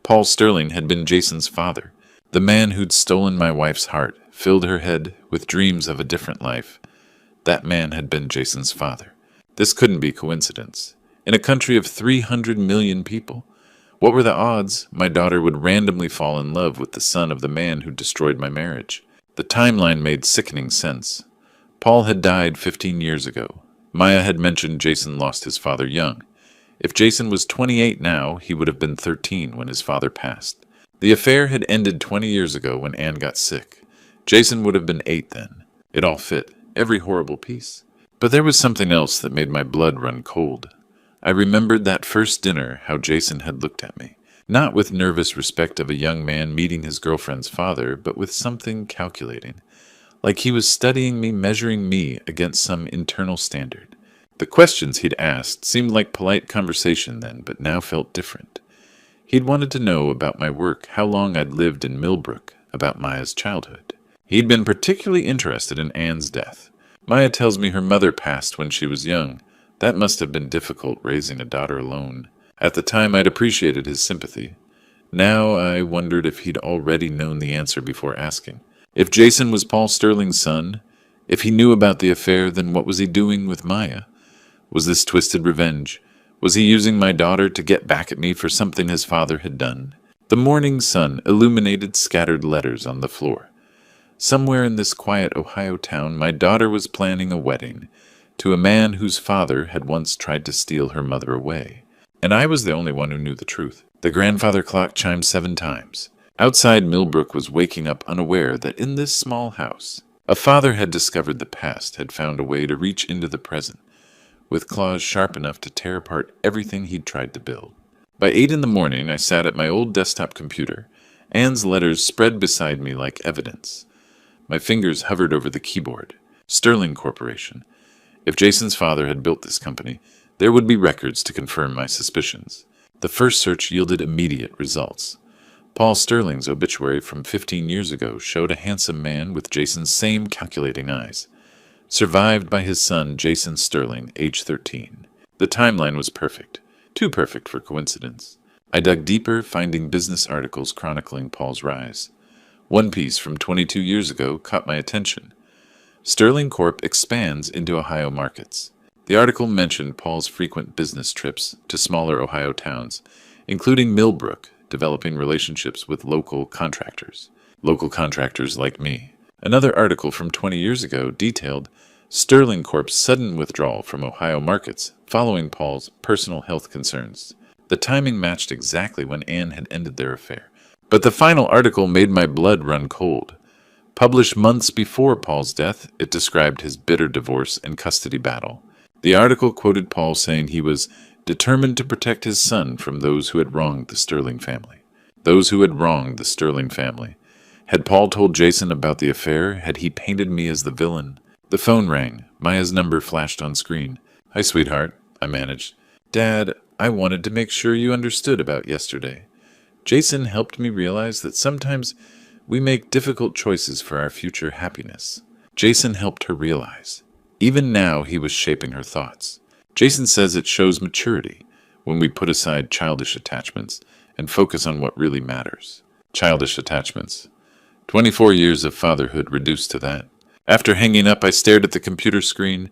Paul Sterling had been Jason's father. The man who'd stolen my wife's heart, filled her head with dreams of a different life. That man had been Jason's father. This couldn't be coincidence. In a country of 300 million people, what were the odds my daughter would randomly fall in love with the son of the man who destroyed my marriage? The timeline made sickening sense. Paul had died 15 years ago. Maya had mentioned Jason lost his father young. If Jason was 28 now, he would have been 13 when his father passed. The affair had ended 20 years ago when Anne got sick. Jason would have been 8 then. It all fit, every horrible piece. But there was something else that made my blood run cold. I remembered that first dinner, how Jason had looked at me. Not with nervous respect of a young man meeting his girlfriend's father, but with something calculating. Like he was studying me, measuring me against some internal standard. The questions he'd asked seemed like polite conversation then, but now felt different. He'd wanted to know about my work, how long I'd lived in Millbrook, about Maya's childhood. He'd been particularly interested in Anne's death. Maya tells me her mother passed when she was young. That must have been difficult, raising a daughter alone. At the time, I'd appreciated his sympathy. Now I wondered if he'd already known the answer before asking. If Jason was Paul Sterling's son, if he knew about the affair, then what was he doing with Maya? Was this twisted revenge? Was he using my daughter to get back at me for something his father had done? The morning sun illuminated scattered letters on the floor. Somewhere in this quiet Ohio town, my daughter was planning a wedding to a man whose father had once tried to steal her mother away. And I was the only one who knew the truth. The grandfather clock chimed 7 times. Outside, Millbrook was waking up unaware that in this small house, a father had discovered the past, had found a way to reach into the present, with claws sharp enough to tear apart everything he'd tried to build. By 8 in the morning, I sat at my old desktop computer. Anne's letters spread beside me like evidence. My fingers hovered over the keyboard. Sterling Corporation. If Jason's father had built this company, there would be records to confirm my suspicions. The first search yielded immediate results. Paul Sterling's obituary from 15 years ago showed a handsome man with Jason's same calculating eyes, survived by his son Jason Sterling, age 13. The timeline was perfect, too perfect for coincidence. I dug deeper, finding business articles chronicling Paul's rise. One piece from 22 years ago caught my attention. Sterling Corp expands into Ohio markets. The article mentioned Paul's frequent business trips to smaller Ohio towns, including Millbrook, developing relationships with local contractors like me. Another article from 20 years ago detailed Sterling Corp's sudden withdrawal from Ohio markets following Paul's personal health concerns. The timing matched exactly when Anne had ended their affair. But the final article made my blood run cold. Published months before Paul's death, it described his bitter divorce and custody battle. The article quoted Paul saying he was determined to protect his son from those who had wronged the Sterling family. Those who had wronged the Sterling family. Had Paul told Jason about the affair? Had he painted me as the villain? The phone rang. Maya's number flashed on screen. "Hi, sweetheart," I managed. "Dad, I wanted to make sure you understood about yesterday. Jason helped me realize that sometimes we make difficult choices for our future happiness." Jason helped her realize. Even now, he was shaping her thoughts. Jason says it shows maturity when we put aside childish attachments and focus on what really matters. Childish attachments. 24 years of fatherhood reduced to that. After hanging up, I stared at the computer screen.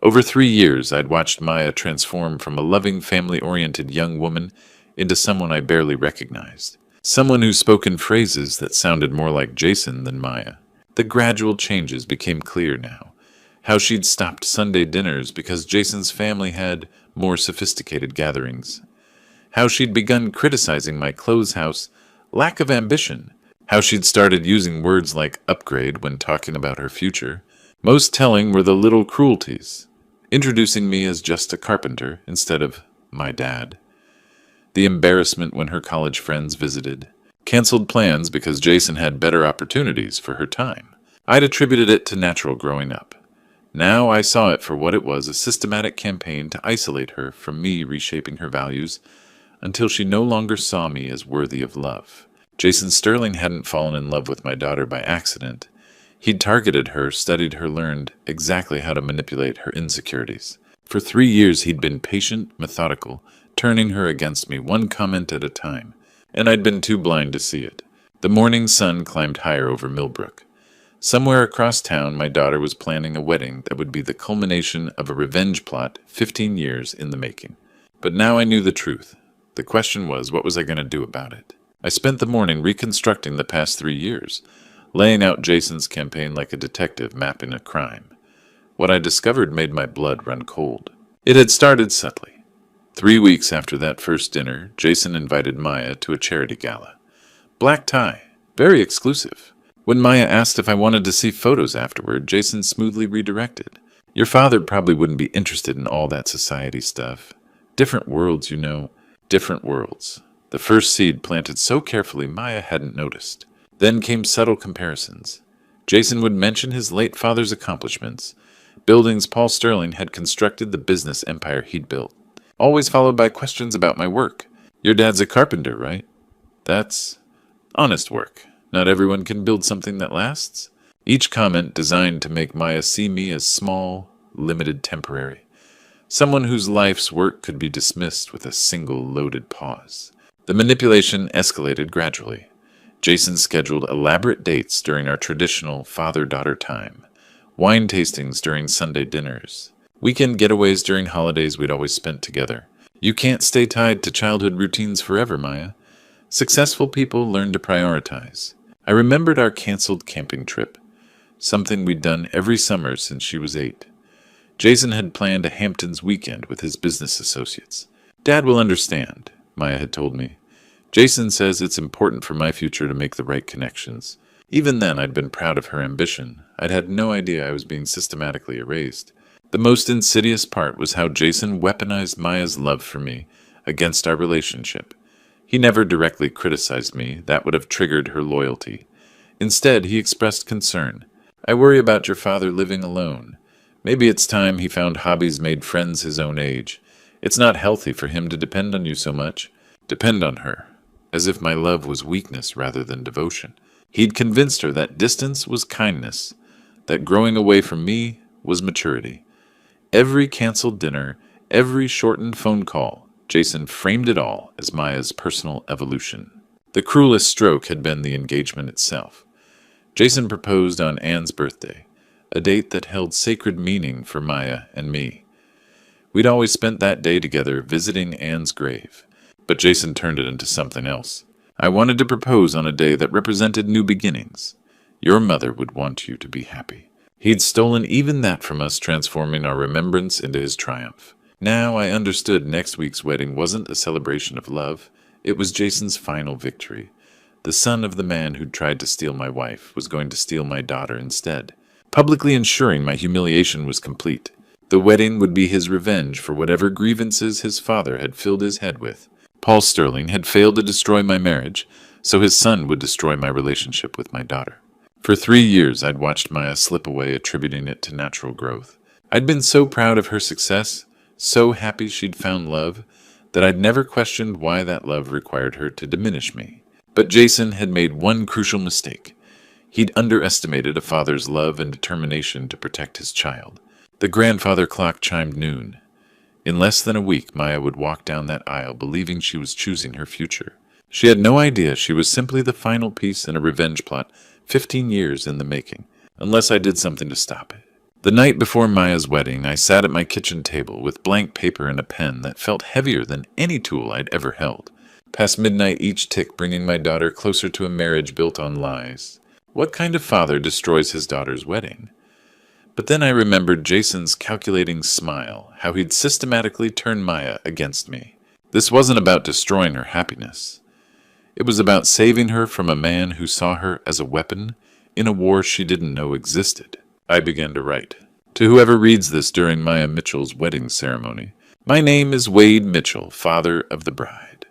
Over 3 years, I'd watched Maya transform from a loving, family-oriented young woman into someone I barely recognized. Someone who spoke in phrases that sounded more like Jason than Maya. The gradual changes became clear now. How she'd stopped Sunday dinners because Jason's family had more sophisticated gatherings. How she'd begun criticizing my clothes house lack of ambition. How she'd started using words like upgrade when talking about her future. Most telling were the little cruelties. Introducing me as just a carpenter instead of my dad. The embarrassment when her college friends visited. Canceled plans because Jason had better opportunities for her time. I'd attributed it to natural growing up. Now I saw it for what it was, a systematic campaign to isolate her from me reshaping her values until she no longer saw me as worthy of love. Jason Sterling hadn't fallen in love with my daughter by accident. He'd targeted her, studied her, learned exactly how to manipulate her insecurities. For 3 years he'd been patient, methodical, turning her against me, one comment at a time, and I'd been too blind to see it. The morning sun climbed higher over Millbrook. Somewhere across town, my daughter was planning a wedding that would be the culmination of a revenge plot 15 years in the making. But now I knew the truth. The question was, what was I going to do about it? I spent the morning reconstructing the past 3 years, laying out Jason's campaign like a detective mapping a crime. What I discovered made my blood run cold. It had started subtly. 3 weeks after that first dinner, Jason invited Maya to a charity gala. Black tie, very exclusive. When Maya asked if I wanted to see photos afterward, Jason smoothly redirected. "Your father probably wouldn't be interested in all that society stuff. Different worlds, you know. Different worlds." The first seed planted so carefully Maya hadn't noticed. Then came subtle comparisons. Jason would mention his late father's accomplishments, buildings Paul Sterling had constructed, the business empire he'd built. Always followed by questions about my work. "Your dad's a carpenter, right?" "That's honest work. Not everyone can build something that lasts." Each comment designed to make Maya see me as small, limited, temporary. Someone whose life's work could be dismissed with a single loaded pause. The manipulation escalated gradually. Jason scheduled elaborate dates during our traditional father-daughter time. Wine tastings during Sunday dinners. Weekend getaways during holidays we'd always spent together. You can't stay tied to childhood routines forever, Maya. Successful people learn to prioritize. I remembered our canceled camping trip, something we'd done every summer since she was 8. Jason had planned a Hamptons weekend with his business associates. "Dad will understand," Maya had told me. "Jason says it's important for my future to make the right connections." Even then, I'd been proud of her ambition. I'd had no idea I was being systematically erased. The most insidious part was how Jason weaponized Maya's love for me against our relationship. He never directly criticized me. That would have triggered her loyalty. Instead, he expressed concern. "I worry about your father living alone. Maybe it's time he found hobbies made friends his own age. It's not healthy for him to depend on you so much." Depend on her. as if my love was weakness rather than devotion. He'd convinced her that distance was kindness, that growing away from me was maturity. Every canceled dinner, every shortened phone call, Jason framed it all as Maya's personal evolution. The cruelest stroke had been the engagement itself. Jason proposed on Anne's birthday, a date that held sacred meaning for Maya and me. We'd always spent that day together visiting Anne's grave, but Jason turned it into something else. I wanted to propose on a day that represented new beginnings. Your mother would want you to be happy. He'd stolen even that from us, transforming our remembrance into his triumph. Now I understood next week's wedding wasn't a celebration of love. It was Jason's final victory. The son of the man who'd tried to steal my wife was going to steal my daughter instead, publicly ensuring my humiliation was complete. The wedding would be his revenge for whatever grievances his father had filled his head with. Paul Sterling had failed to destroy my marriage, so his son would destroy my relationship with my daughter. For 3 years, I'd watched Maya slip away, attributing it to natural growth. I'd been so proud of her success, so happy she'd found love, that I'd never questioned why that love required her to diminish me. But Jason had made one crucial mistake. He'd underestimated a father's love and determination to protect his child. The grandfather clock chimed noon. In less than a week, Maya would walk down that aisle believing she was choosing her future. She had no idea she was simply the final piece in a revenge plot 15 years in the making, unless I did something to stop it. The night before Maya's wedding, I sat at my kitchen table with blank paper and a pen that felt heavier than any tool I'd ever held. Past midnight, each tick bringing my daughter closer to a marriage built on lies. What kind of father destroys his daughter's wedding? But then I remembered Jason's calculating smile, how he'd systematically turned Maya against me. This wasn't about destroying her happiness. It was about saving her from a man who saw her as a weapon in a war she didn't know existed. I began to write. To whoever reads this during Maya Mitchell's wedding ceremony, my name is Wade Mitchell, father of the bride.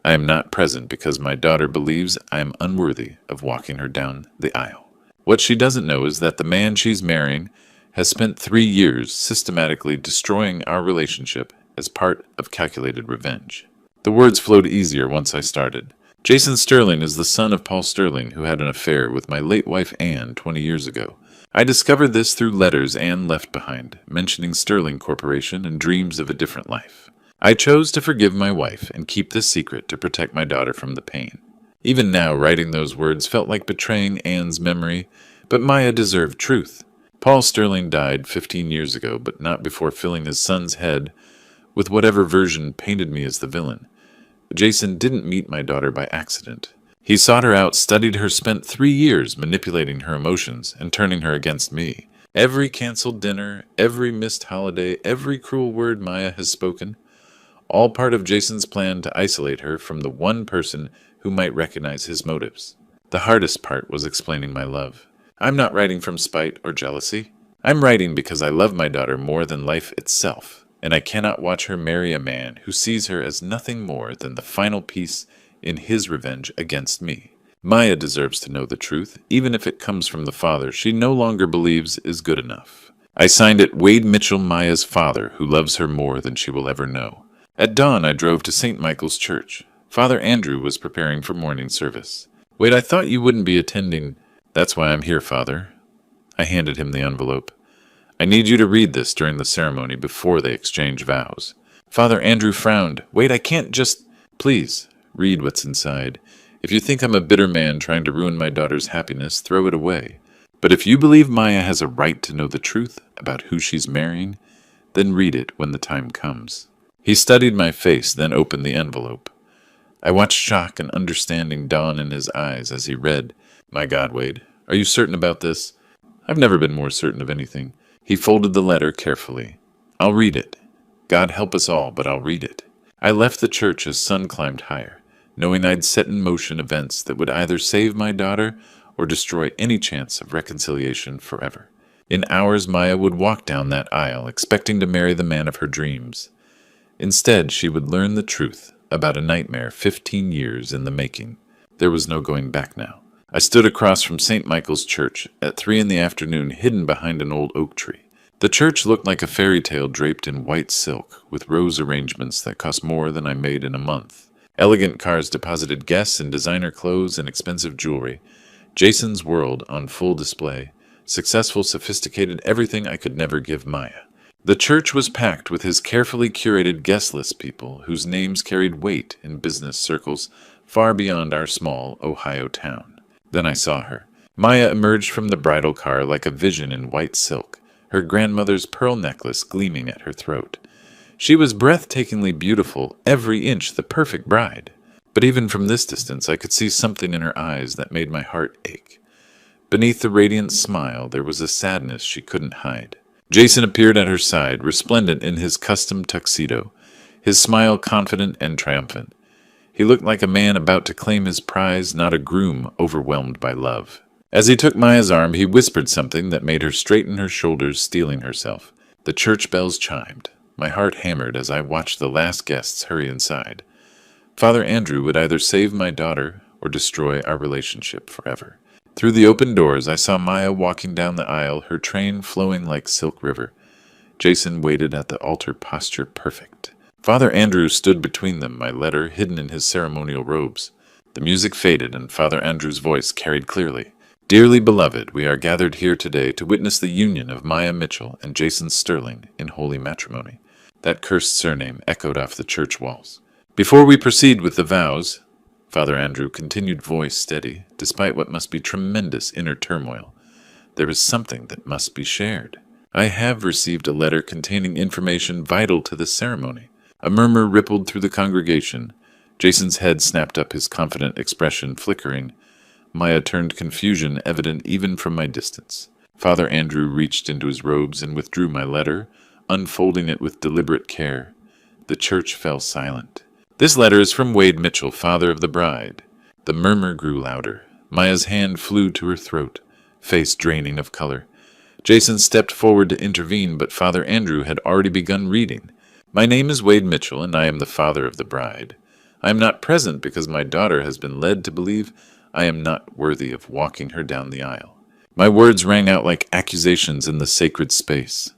I am not present because my daughter believes I am unworthy of walking her down the aisle. What she doesn't know is that the man she's marrying has spent 3 years systematically destroying our relationship as part of calculated revenge. The words flowed easier once I started. Jason Sterling is the son of Paul Sterling, who had an affair with my late wife Anne 20 years ago. I discovered this through letters Anne left behind, mentioning Sterling Corporation and dreams of a different life. I chose to forgive my wife and keep this secret to protect my daughter from the pain. Even now, writing those words felt like betraying Anne's memory, but Maya deserved truth. Paul Sterling died 15 years ago, but not before filling his son's head with whatever version painted me as the villain. Jason didn't meet my daughter by accident. He sought her out, studied her, spent 3 years manipulating her emotions and turning her against me. Every canceled dinner, every missed holiday, every cruel word Maya has spoken, all part of Jason's plan to isolate her from the one person who might recognize his motives. The hardest part was explaining my love. I'm not writing from spite or jealousy. I'm writing because I love my daughter more than life itself, and I cannot watch her marry a man who sees her as nothing more than the final piece in his revenge against me. Maya deserves to know the truth, even if it comes from the father she no longer believes is good enough. I signed it Wade Mitchell, Maya's father, who loves her more than she will ever know. At dawn, I drove to St. Michael's Church. Father Andrew was preparing for morning service. Wait, I thought you wouldn't be attending. That's why I'm here, Father. I handed him the envelope. I need you to read this during the ceremony before they exchange vows. Father Andrew frowned. Wait, I can't just... Please, read what's inside. If you think I'm a bitter man trying to ruin my daughter's happiness, throw it away. But if you believe Maya has a right to know the truth about who she's marrying, then read it when the time comes. He studied my face, then opened the envelope. I watched shock and understanding dawn in his eyes as he read. My God, Wade, are you certain about this? I've never been more certain of anything. He folded the letter carefully. I'll read it. God help us all, but I'll read it. I left the church as sun climbed higher, knowing I'd set in motion events that would either save my daughter or destroy any chance of reconciliation forever. In hours, Maya would walk down that aisle, expecting to marry the man of her dreams. Instead, she would learn the truth about a nightmare 15 years in the making. There was no going back now. I stood across from St. Michael's Church at 3 p.m, hidden behind an old oak tree. The church looked like a fairy tale draped in white silk, with rose arrangements that cost more than I made in a month. Elegant cars deposited guests in designer clothes and expensive jewelry. Jason's world on full display. Successful, sophisticated, everything I could never give Maya. The church was packed with his carefully curated guest list people whose names carried weight in business circles far beyond our small Ohio town. Then I saw her. Maya emerged from the bridal car like a vision in white silk, her grandmother's pearl necklace gleaming at her throat. She was breathtakingly beautiful, every inch the perfect bride. But even from this distance, I could see something in her eyes that made my heart ache. Beneath the radiant smile, there was a sadness she couldn't hide. Jason appeared at her side, resplendent in his custom tuxedo, his smile confident and triumphant. He looked like a man about to claim his prize, not a groom overwhelmed by love. As he took Maya's arm, he whispered something that made her straighten her shoulders, steeling herself. The church bells chimed. My heart hammered as I watched the last guests hurry inside. Father Andrew would either save my daughter or destroy our relationship forever. Through the open doors, I saw Maya walking down the aisle, her train flowing like Silk River. Jason waited at the altar, posture perfect. Father Andrew stood between them, my letter hidden in his ceremonial robes. The music faded, and Father Andrew's voice carried clearly. Dearly beloved, we are gathered here today to witness the union of Maya Mitchell and Jason Sterling in holy matrimony. That cursed surname echoed off the church walls. Before we proceed with the vows, Father Andrew continued, voice steady, despite what must be tremendous inner turmoil, there is something that must be shared. I have received a letter containing information vital to this ceremony. A murmur rippled through the congregation. Jason's head snapped up, his confident expression flickering. Maya turned confusion evident even from my distance. Father Andrew reached into his robes and withdrew my letter, unfolding it with deliberate care. The church fell silent. This letter is from Wade Mitchell, father of the bride. The murmur grew louder. Maya's hand flew to her throat, face draining of color. Jason stepped forward to intervene, but Father Andrew had already begun reading. My name is Wade Mitchell, and I am the father of the bride. I am not present because my daughter has been led to believe I am not worthy of walking her down the aisle. My words rang out like accusations in the sacred space.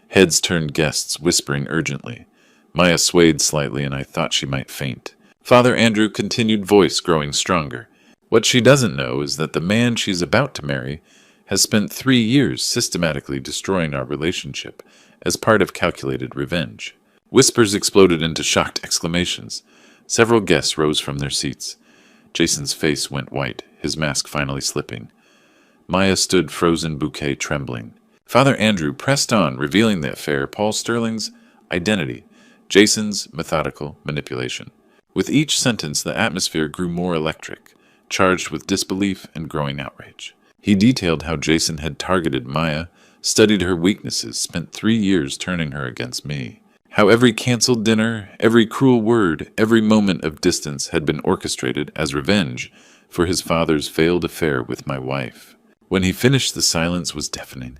Heads turned guests, whispering urgently. Maya swayed slightly, and I thought she might faint. Father Andrew continued, voice growing stronger. What she doesn't know is that the man she's about to marry has spent 3 years systematically destroying our relationship as part of calculated revenge. Whispers exploded into shocked exclamations. Several guests rose from their seats. Jason's face went white, his mask finally slipping. Maya stood frozen, bouquet trembling. Father Andrew pressed on, revealing the affair, Paul Sterling's identity, Jason's methodical manipulation. With each sentence, the atmosphere grew more electric, charged with disbelief and growing outrage. He detailed how Jason had targeted Maya, studied her weaknesses, spent 3 years turning her against me. How every canceled dinner, every cruel word, every moment of distance had been orchestrated as revenge for his father's failed affair with my wife. When he finished, the silence was deafening.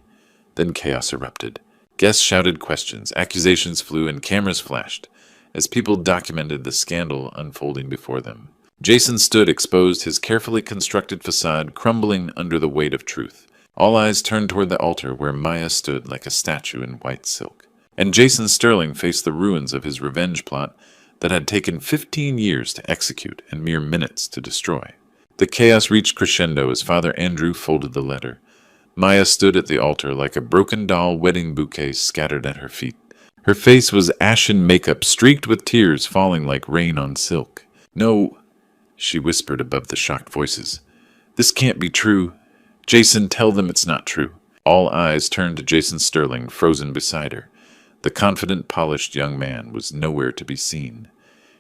Then chaos erupted. Guests shouted questions, accusations flew, and cameras flashed as people documented the scandal unfolding before them. Jason stood exposed, his carefully constructed facade crumbling under the weight of truth. All eyes turned toward the altar where Maya stood like a statue in white silk. And Jason Sterling faced the ruins of his revenge plot that had taken 15 years to execute and mere minutes to destroy. The chaos reached crescendo as Father Andrew folded the letter. Maya stood at the altar like a broken doll wedding bouquet scattered at her feet. Her face was ashen makeup, streaked with tears falling like rain on silk. "No," she whispered above the shocked voices. "This can't be true. Jason, tell them it's not true." All eyes turned to Jason Sterling, frozen beside her. The confident, polished young man was nowhere to be seen.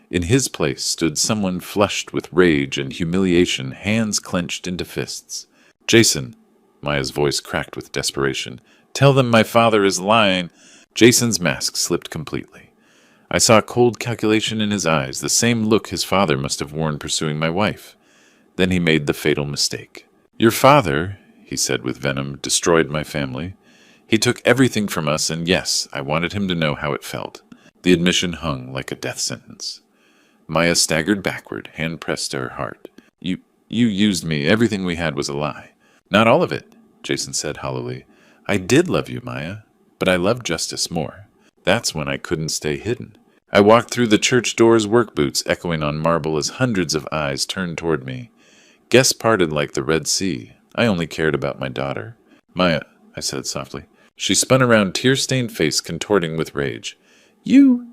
In his place stood someone flushed with rage and humiliation, hands clenched into fists. "Jason," Maya's voice cracked with desperation, "tell them my father is lying." Jason's mask slipped completely. I saw cold calculation in his eyes, the same look his father must have worn pursuing my wife. Then he made the fatal mistake. "Your father," he said with venom, "destroyed my family. He took everything from us, and yes, I wanted him to know how it felt." The admission hung like a death sentence. Maya staggered backward, hand pressed to her heart. You used me. Everything we had was a lie." "Not all of it," Jason said hollowly. "I did love you, Maya, but I loved justice more. That's when I couldn't stay hidden. I walked through the church doors, work boots echoing on marble as hundreds of eyes turned toward me. Guests parted like the Red Sea. I only cared about my daughter. Maya, I said softly. She spun around, tear-stained face contorting with rage. You!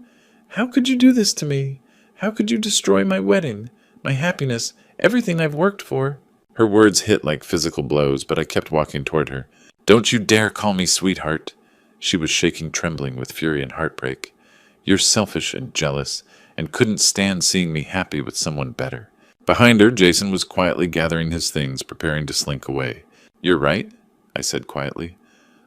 How could you do this to me? How could you destroy my wedding, my happiness, everything I've worked for? Her words hit like physical blows, but I kept walking toward her. Don't you dare call me sweetheart. She was shaking, trembling with fury and heartbreak. You're selfish and jealous, and couldn't stand seeing me happy with someone better. Behind her, Jason was quietly gathering his things, preparing to slink away. You're right, I said quietly.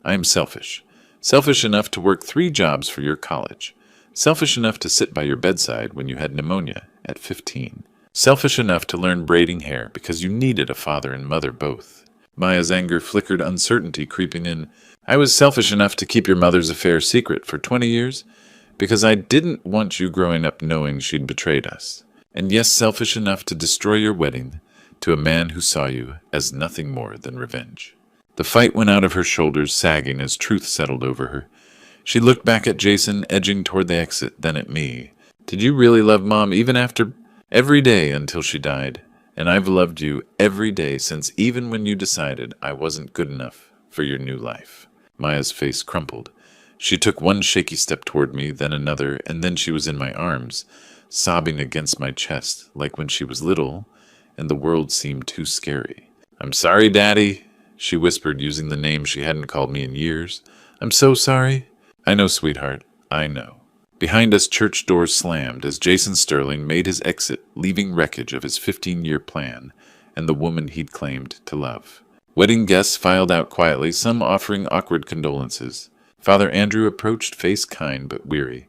I am selfish. Selfish enough to work 3 jobs for your college. Selfish enough to sit by your bedside when you had pneumonia at 15. Selfish enough to learn braiding hair because you needed a father and mother both. Maya's anger flickered, uncertainty creeping in. I was selfish enough to keep your mother's affair secret for 20 years because I didn't want you growing up knowing she'd betrayed us. And yes, selfish enough to destroy your wedding to a man who saw you as nothing more than revenge. The fight went out of her shoulders, sagging as truth settled over her. She looked back at Jason, edging toward the exit, then at me. Did you really love Mom even after... Every day until she died, and I've loved you every day since, even when you decided I wasn't good enough for your new life. Maya's face crumpled. She took one shaky step toward me, then another, and then she was in my arms, sobbing against my chest, like when she was little, and the world seemed too scary. I'm sorry, Daddy, she whispered, using the name she hadn't called me in years. I'm so sorry. I know, sweetheart, I know. Behind us, church doors slammed as Jason Sterling made his exit, leaving wreckage of his 15-year plan and the woman he'd claimed to love. Wedding guests filed out quietly, some offering awkward condolences. Father Andrew approached, face kind but weary.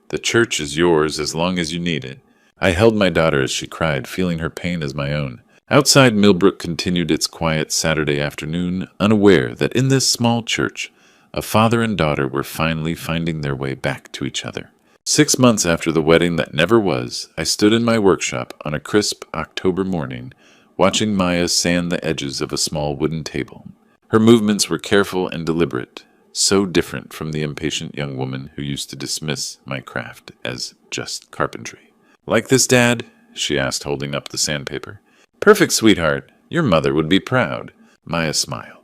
The church is yours as long as you need it. I held my daughter as she cried, feeling her pain as my own. Outside, Millbrook continued its quiet Saturday afternoon, unaware that in this small church, a father and daughter were finally finding their way back to each other. 6 months after the wedding that never was, I stood in my workshop on a crisp October morning, watching Maya sand the edges of a small wooden table. Her movements were careful and deliberate, so different from the impatient young woman who used to dismiss my craft as just carpentry. Like this, Dad? She asked, holding up the sandpaper. Perfect, sweetheart. Your mother would be proud. Maya smiled.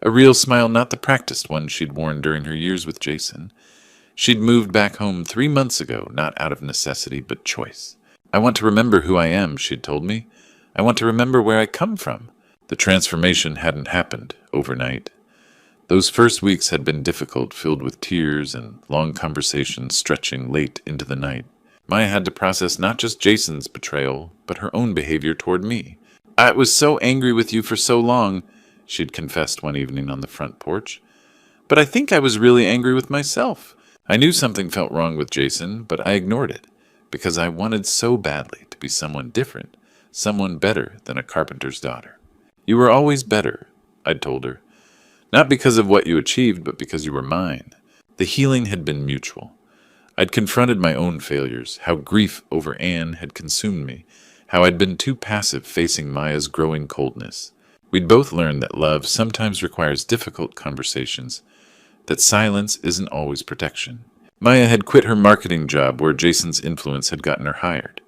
A real smile, not the practiced one she'd worn during her years with Jason. She'd moved back home 3 months ago, not out of necessity, but choice. I want to remember who I am, she'd told me. I want to remember where I come from. The transformation hadn't happened overnight. Those first weeks had been difficult, filled with tears and long conversations stretching late into the night. Maya had to process not just Jason's betrayal, but her own behavior toward me. I was so angry with you for so long, she'd confessed one evening on the front porch. But I think I was really angry with myself. I knew something felt wrong with Jason, but I ignored it, because I wanted so badly to be someone different, someone better than a carpenter's daughter. You were always better, I'd told her. Not because of what you achieved, but because you were mine. The healing had been mutual. I'd confronted my own failures, how grief over Anne had consumed me, how I'd been too passive facing Maya's growing coldness. We'd both learned that love sometimes requires difficult conversations, that silence isn't always protection. Maya had quit her marketing job where Jason's influence had gotten her hired.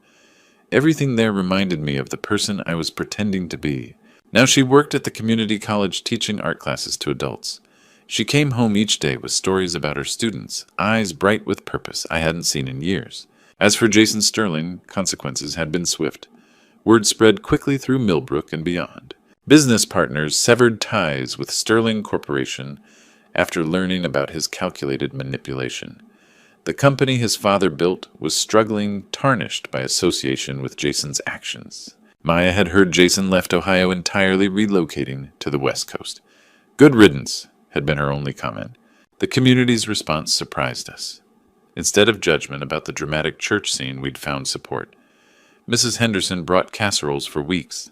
Everything there reminded me of the person I was pretending to be. Now she worked at the community college teaching art classes to adults. She came home each day with stories about her students, eyes bright with purpose I hadn't seen in years. As for Jason Sterling, consequences had been swift. Word spread quickly through Millbrook and beyond. Business partners severed ties with Sterling Corporation after learning about his calculated manipulation. The company his father built was struggling, tarnished by association with Jason's actions. Maya had heard Jason left Ohio entirely, relocating to the West Coast. Good riddance, had been her only comment. The community's response surprised us. Instead of judgment about the dramatic church scene, we'd found support. Mrs. Henderson brought casseroles for weeks.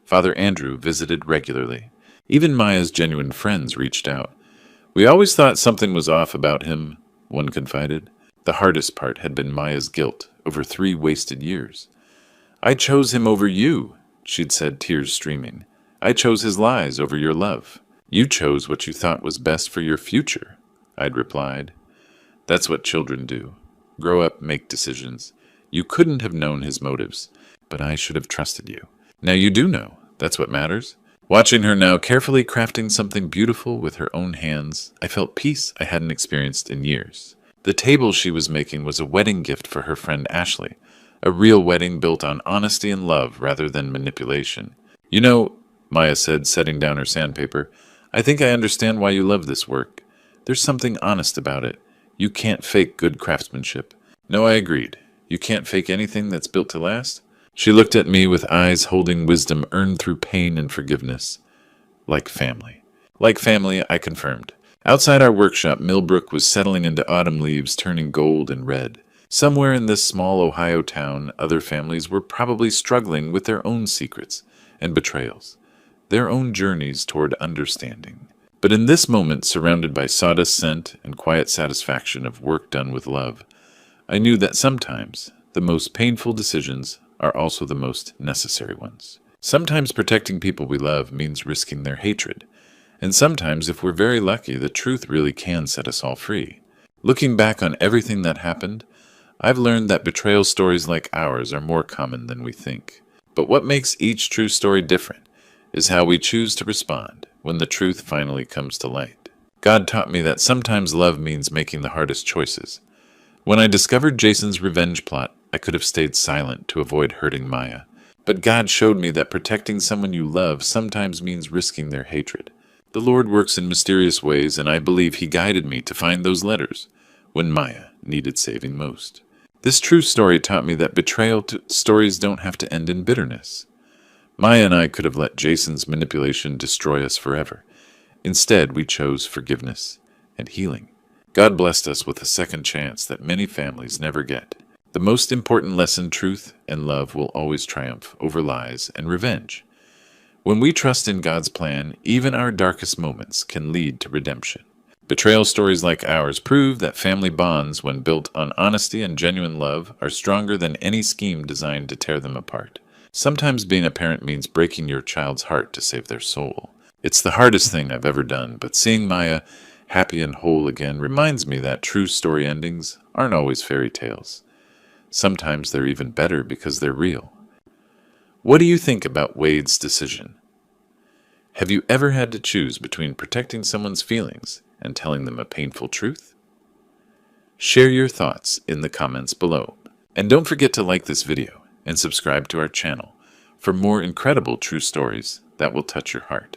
Father Andrew visited regularly. Even Maya's genuine friends reached out. We always thought something was off about him, one confided. The hardest part had been Maya's guilt over 3 wasted years. I chose him over you, she'd said, tears streaming. I chose his lies over your love. You chose what you thought was best for your future, I'd replied. That's what children do. grow up, make decisions. You couldn't have known his motives, but I should have trusted you. Now you do know. That's what matters. Watching her now carefully crafting something beautiful with her own hands, I felt peace I hadn't experienced in years. The table she was making was a wedding gift for her friend Ashley, a real wedding built on honesty and love rather than manipulation. You know, Maya said, setting down her sandpaper, I think I understand why you love this work. There's something honest about it. You can't fake good craftsmanship. No, I agreed. You can't fake anything that's built to last? She looked at me with eyes holding wisdom earned through pain and forgiveness. Like family. Like family, I confirmed. Outside our workshop, Millbrook was settling into autumn leaves turning gold and red. Somewhere in this small Ohio town, other families were probably struggling with their own secrets and betrayals, their own journeys toward understanding. But in this moment, surrounded by sawdust scent and quiet satisfaction of work done with love, I knew that sometimes the most painful decisions are also the most necessary ones. Sometimes protecting people we love means risking their hatred. And sometimes, if we're very lucky, the truth really can set us all free. Looking back on everything that happened, I've learned that betrayal stories like ours are more common than we think. But what makes each true story different is how we choose to respond when the truth finally comes to light. God taught me that sometimes love means making the hardest choices. When I discovered Jason's revenge plot, I could have stayed silent to avoid hurting Maya. But God showed me that protecting someone you love sometimes means risking their hatred. The Lord works in mysterious ways, and I believe He guided me to find those letters when Maya needed saving most. This true story taught me that betrayal stories don't have to end in bitterness. Maya and I could have let Jason's manipulation destroy us forever. Instead, we chose forgiveness and healing. God blessed us with a second chance that many families never get. The most important lesson, truth and love will always triumph over lies and revenge. When we trust in God's plan, even our darkest moments can lead to redemption. Betrayal stories like ours prove that family bonds, when built on honesty and genuine love, are stronger than any scheme designed to tear them apart. Sometimes being a parent means breaking your child's heart to save their soul. It's the hardest thing I've ever done, but seeing Maya happy and whole again reminds me that true story endings aren't always fairy tales. Sometimes they're even better because they're real. What do you think about Wade's decision? Have you ever had to choose between protecting someone's feelings and telling them a painful truth? Share your thoughts in the comments below. And don't forget to like this video and subscribe to our channel for more incredible true stories that will touch your heart.